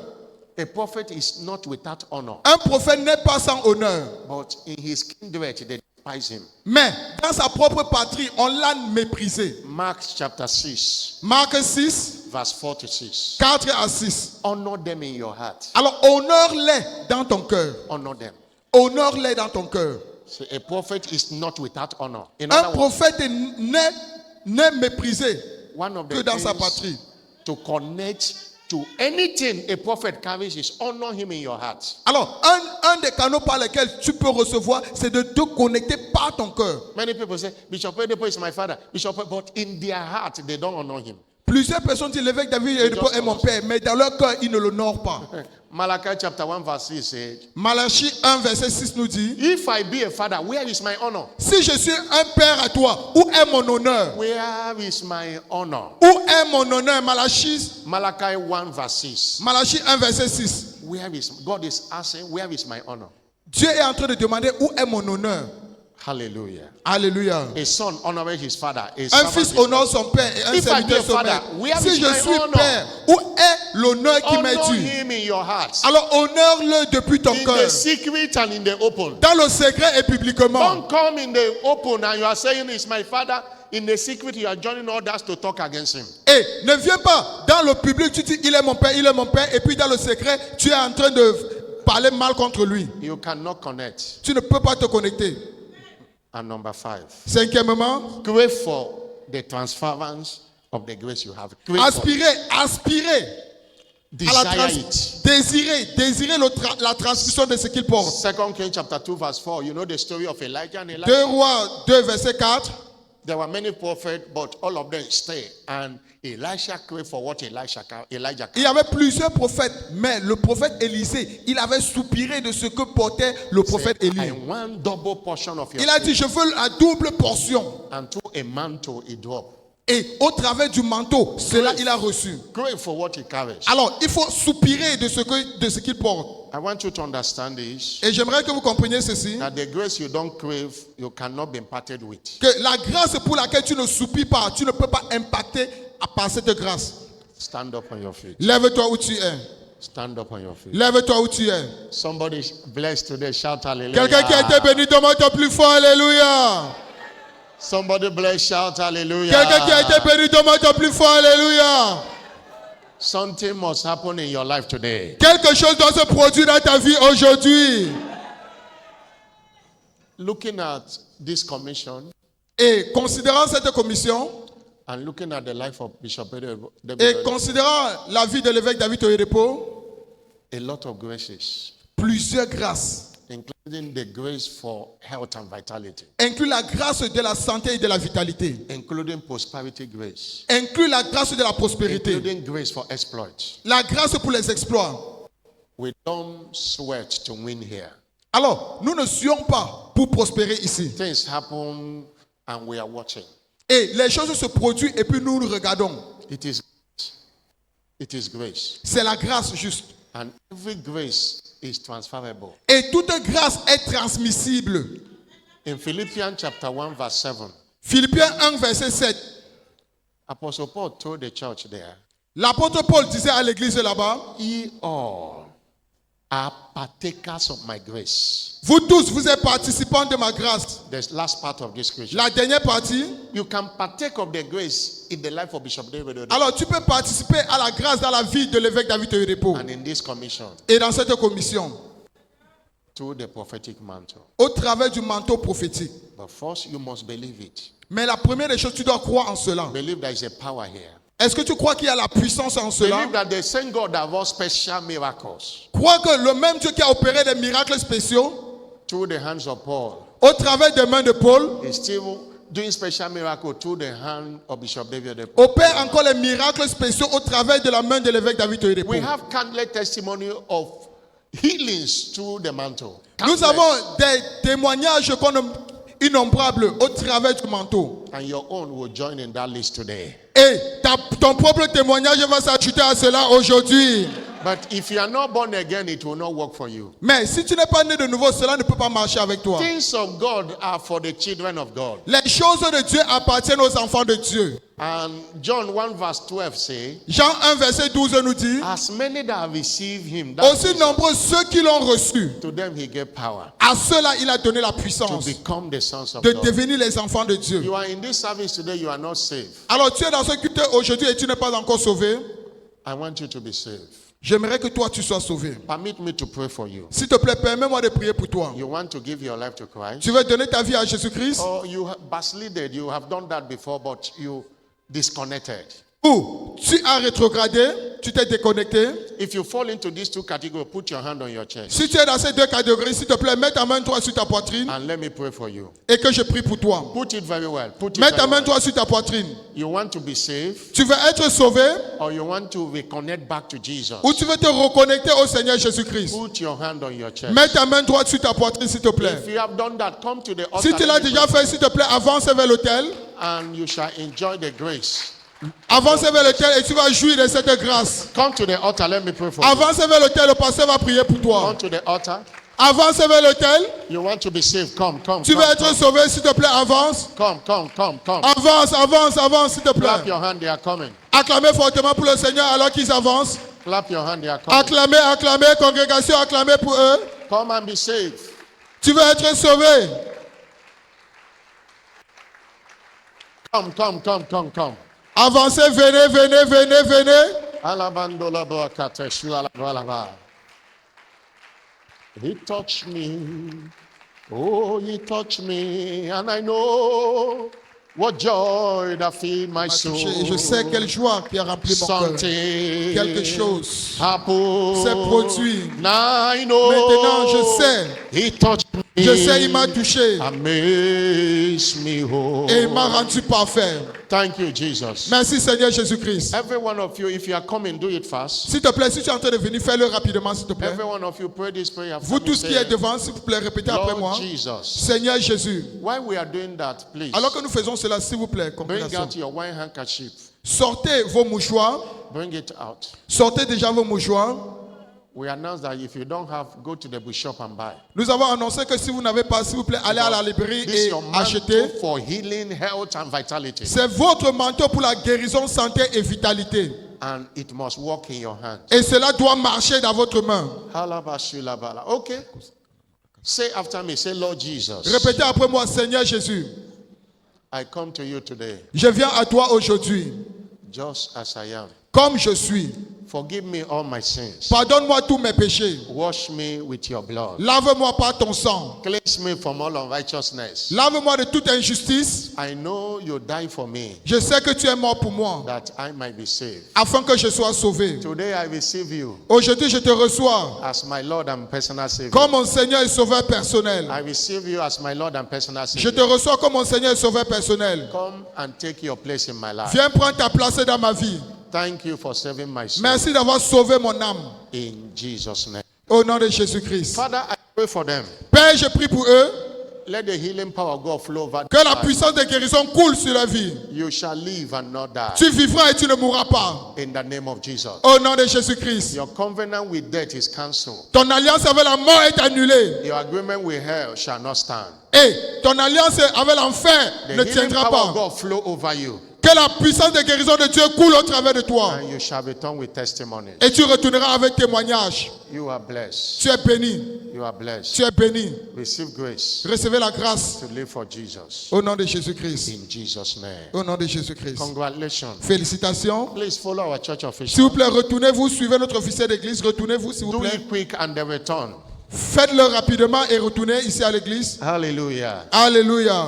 A prophet is not without honor. Un prophète n'est pas sans honneur. But in his kindred, they despise him. Mais dans sa propre patrie, on l'a méprisé. Mark chapter 6, Marc 6, verse 4 to 6. 4 à 6. Honor them in your heart. Alors honore-les dans ton cœur. Honor them. Honore-les dans ton cœur. So a prophet is not without honor. In Un other words, prophète n'est méprisé one of que the dans sa things patrie. to connect to anything a prophet carries is honor him in your heart. Alors, un des canaux par lesquels tu peux recevoir, c'est de te connecter par ton cœur. Many people say, Bishop Oyedepo is my father. Bishop, but in their heart, they don't honor him. Plusieurs personnes disent l'évêque David Oyedepo est mon père, mais dans leur cœur, ils ne l'honorent pas. Malachi chapter 1 verse 6 said, Malachie 1, verset 6 nous dit, if I be a father, where is my honor? si je suis un père à toi, où est mon honneur? Where is my honor? Où est mon honneur? Malachi 1 verse 6. 1, verset 6. Where is God is asking, where is my honor? Dieu est en train de demander où est mon honneur. Hallelujah. Alléluia. A son honors his father. A Un servant fils his honore master. son père et un If I be a serviteur son father, maître. where Si is je my suis honor? père, où est l'honneur qui m'est Honor dû? him in your heart. Alors honore-le depuis ton In cœur, the secret and in the open. dans le secret et publiquement. Don't come in the open and you are saying it's my father. In the secret, you are joining others to talk against him. Et ne viens pas dans le public, tu dis il est mon père, et puis dans le secret, tu es en train de parler mal contre lui. You cannot connect. Tu ne peux pas te connecter. And number 5, Cinquièmement, pray for the transference of the grace you have. Pray for it. aspirer à la Desire it. désirer la transmission de ce qu'il porte. 2 Kings chapter 2 verse 4. You know the story of Elijah and 2 Elijah. Rois 2, verset 4. There were many prophets, but all of them stayed. And Elisha prayed for what Elijah Il y avait plusieurs prophètes, mais le prophète Élisée, il avait soupiré de ce que portait le prophète I Élie. want double portion of your Il a dit, je veux la double portion. and to a mantle he dropped. Et au travers du manteau, cela il a reçu. Pray for what he carries. Alors, il faut soupirer de ce qu'il porte. I want you to understand this. Et j'aimerais que vous compreniez ceci, That the grace you don't crave, you cannot be imparted with. que la grâce pour laquelle tu ne soupires pas, tu ne peux pas impacter par cette grâce. Stand up on your feet. Lève-toi où tu es. Stand up on your feet. Lève-toi où tu es. Somebody is blessed today. Shout hallelujah. Quelqu'un qui a été béni, demande ton plus fort, alléluia. Somebody blessed. Shout hallelujah. Quelqu'un qui a été béni, demande ton plus fort, alléluia. Something must happen in your life today. Quelque chose doit se produire dans ta vie aujourd'hui. Looking at this commission Et considérant cette commission, and looking at the life of Bishop et David, considérant la vie de l'évêque David Oyedepo, a lot of graces, plusieurs grâces, including the grace for health and vitality, inclut la grâce de la santé et de la vitalité, including prosperity grace, inclut la grâce de la prospérité, including grace for exploits. la grâce pour les exploits. We don't sweat to win here. Alors, nous ne suons pas pour prospérer ici. Things happen and we are watching. Et les choses se produisent et puis nous regardons. It is grace. C'est la grâce juste. And every grace is transferable. Et toute grâce est transmissible. In Philippians chapter 1 verse 7, Philippiens 1, verset 7. Apostle Paul told the church there, L'apôtre Paul disait à l'église là-bas, ye all are partakers of my grace. vous tous, vous êtes participants de ma grâce. The last part of this scripture. La dernière partie, You can partake of the grace in the life of Bishop David Oyedepo alors tu peux participer à la grâce dans la vie de l'évêque David Oyedepo and in this commission et dans cette commission, through the prophetic mantle. au travers du manteau prophétique. But first you must believe it. Mais la première des choses, tu dois croire en cela. Believe there is a power here. Est-ce que tu crois qu'il y a la puissance en cela? Believe that the same God that works special miracles Crois que le même Dieu qui a opéré des miracles spéciaux through the hands of Paul, au travers des mains de Paul, is still doing special miracle through the hand of Bishop David Oyedepo. opère encore les miracles spéciaux au travers de la main de l'évêque David Oyedepo. We have countless testimony of healings through the mantle. Nous Countless. avons des témoignages innombrables au travers du manteau. And your own will join in that list today. Et ton propre témoignage va s'ajouter à cela aujourd'hui. But if you are not born again, it will not work for you. Mais si tu n'es pas né de nouveau, cela ne peut pas marcher avec toi. Things of God are for the children of God. Les choses de Dieu appartiennent aux enfants de Dieu. And John 1 verse 12 say, Jean 1 verset 12 nous dit, as many that have received him, that aussi nombreux ceux qui l'ont reçu, to them he gave power à ceux-là il a donné la to puissance become the sons of de God. devenir les enfants de Dieu. You are in this service today, you are not saved. Alors tu es dans ce culte aujourd'hui et tu n'es pas encore sauvé. I want you to be saved. J'aimerais que toi tu sois sauvé. Permit me to pray for you. S'il te plaît, permets-moi de prier pour toi. You want to give your life to Christ? Tu veux donner ta vie à Jésus-Christ? Or you have backslided, you have done that before, but you disconnected. Ou tu as rétrogradé, tu t'es déconnecté. If you fall into these two categories, put your hand on your chest Si tu es dans ces deux catégories, s'il te plaît, mets ta main toi sur ta poitrine and let me pray for you. et que je prie pour toi. Put it very well. Put it Mets ta very main well. toi sur ta poitrine. You want to be saved, Tu veux être sauvé or you want to reconnect back to Jesus? ou tu veux te reconnecter au Seigneur Jésus-Christ. Put your hand on your chest. Mets ta main droite sur ta poitrine, s'il te plaît. If you have done that, come to the altar Si tu l'as déjà fait, s'il te plaît, avance vers l'autel. and you shall enjoy the grace. Avance vers l'autel et tu vas jouir de cette grâce. Come to the altar, let me pray for you. Avance vers l'autel, le pasteur va prier pour toi. Come to the altar. Avance vers l'autel. You want to be saved? Come. Tu veux être sauvé, s'il te plaît, avance. Come. Avance, s'il te Clap plaît. your hand, they are coming. Acclamez fortement pour le Seigneur alors qu'ils avancent. Clap your hand, they are coming. Acclamez, congrégation, acclamez pour eux. Come and be saved. Tu veux être sauvé. Come. Avancez, venez. Alabandola boakate, shualabalaba. He touched me. Oh, he touched me. And I know what joy that filled my soul. Et je sais quelle joie qui a rempli mon cœur. Something Quelque chose happened. s'est produit. Now I know. Maintenant, je sais. He touched me. Je sais, il m'a touché. Amaze me whole. Et il m'a rendu parfait. Thank you, Jesus. Merci Seigneur Jésus-Christ. Every one of you, if you are coming, do it fast. S'il te plaît, si tu es en train de venir, fais-le rapidement, s'il te plaît. Every one of you, pray this prayer. Vous tous qui êtes devant, s'il vous plaît, répétez après moi. Lord Jesus. Seigneur Jésus. While we are doing that, please Alors que nous faisons cela, s'il vous plaît, bring congrégation. out your white handkerchief. Sortez vos mouchoirs. Bring it out. Sortez déjà vos mouchoirs. We announce that if you don't have, go to the bookshop and buy. Nous avons annoncé que si vous n'avez pas, s'il vous plaît, allez à la librairie This is et your mantle achetez. for healing, health, and vitality. C'est votre manteau pour la guérison, santé et vitalité. And it must work in your hand. Et cela doit marcher dans votre main. Halabashilabala. Okay. Say after me. Say, Lord Jesus, Répétez après moi, Seigneur Jésus. I come to you today Je viens à toi aujourd'hui, just as I am. comme je suis. Forgive me all my sins. Pardonne-moi tous mes péchés. Wash me with your blood. Lave-moi par ton sang. Cleanse me from all unrighteousness. Lave-moi de toute injustice. I know you died for me Je sais que tu es mort pour moi, that I might be saved. afin que je sois sauvé. Today I receive you Aujourd'hui, je te reçois as my Lord and personal Savior. comme mon Seigneur et Sauveur personnel. I receive you as my Lord and personal Je te Savior. reçois comme mon Seigneur et Sauveur personnel. Come and take your place in my life. Viens prendre ta place dans ma vie. Thank you for saving my soul. Merci d'avoir sauvé mon âme. In Jesus' name. Au nom de Jésus-Christ. Father, I pray for them. Père, je prie pour eux. Let the healing power of God flow over Que la their life. puissance de guérison coule sur leur vie. You shall live and not die. Tu vivras et tu ne mourras pas. In the name of Jesus. Au nom de Jésus-Christ. Your covenant with death is cancelled. Ton alliance avec la mort est annulée. Your agreement with hell shall not stand. Et ton alliance avec l'enfer The ne healing tiendra power of pas. God flow over you. Que la puissance de guérison de Dieu coule au travers de toi. And you shall return with testimonies. Et tu retourneras avec témoignage. You are blessed. Tu es béni. You are blessed. Tu es béni. Receive grace Recevez la grâce to live for Jesus. au nom de Jésus-Christ. In Jesus' name. Au nom de Jésus-Christ. Congratulations. Félicitations. Please follow our church S'il official. vous plaît, retournez-vous, suivez notre officier d'église. Retournez-vous, s'il vous Do plaît. it quick and then return. Faites-le rapidement et retournez ici à l'église. Hallelujah. Alléluia.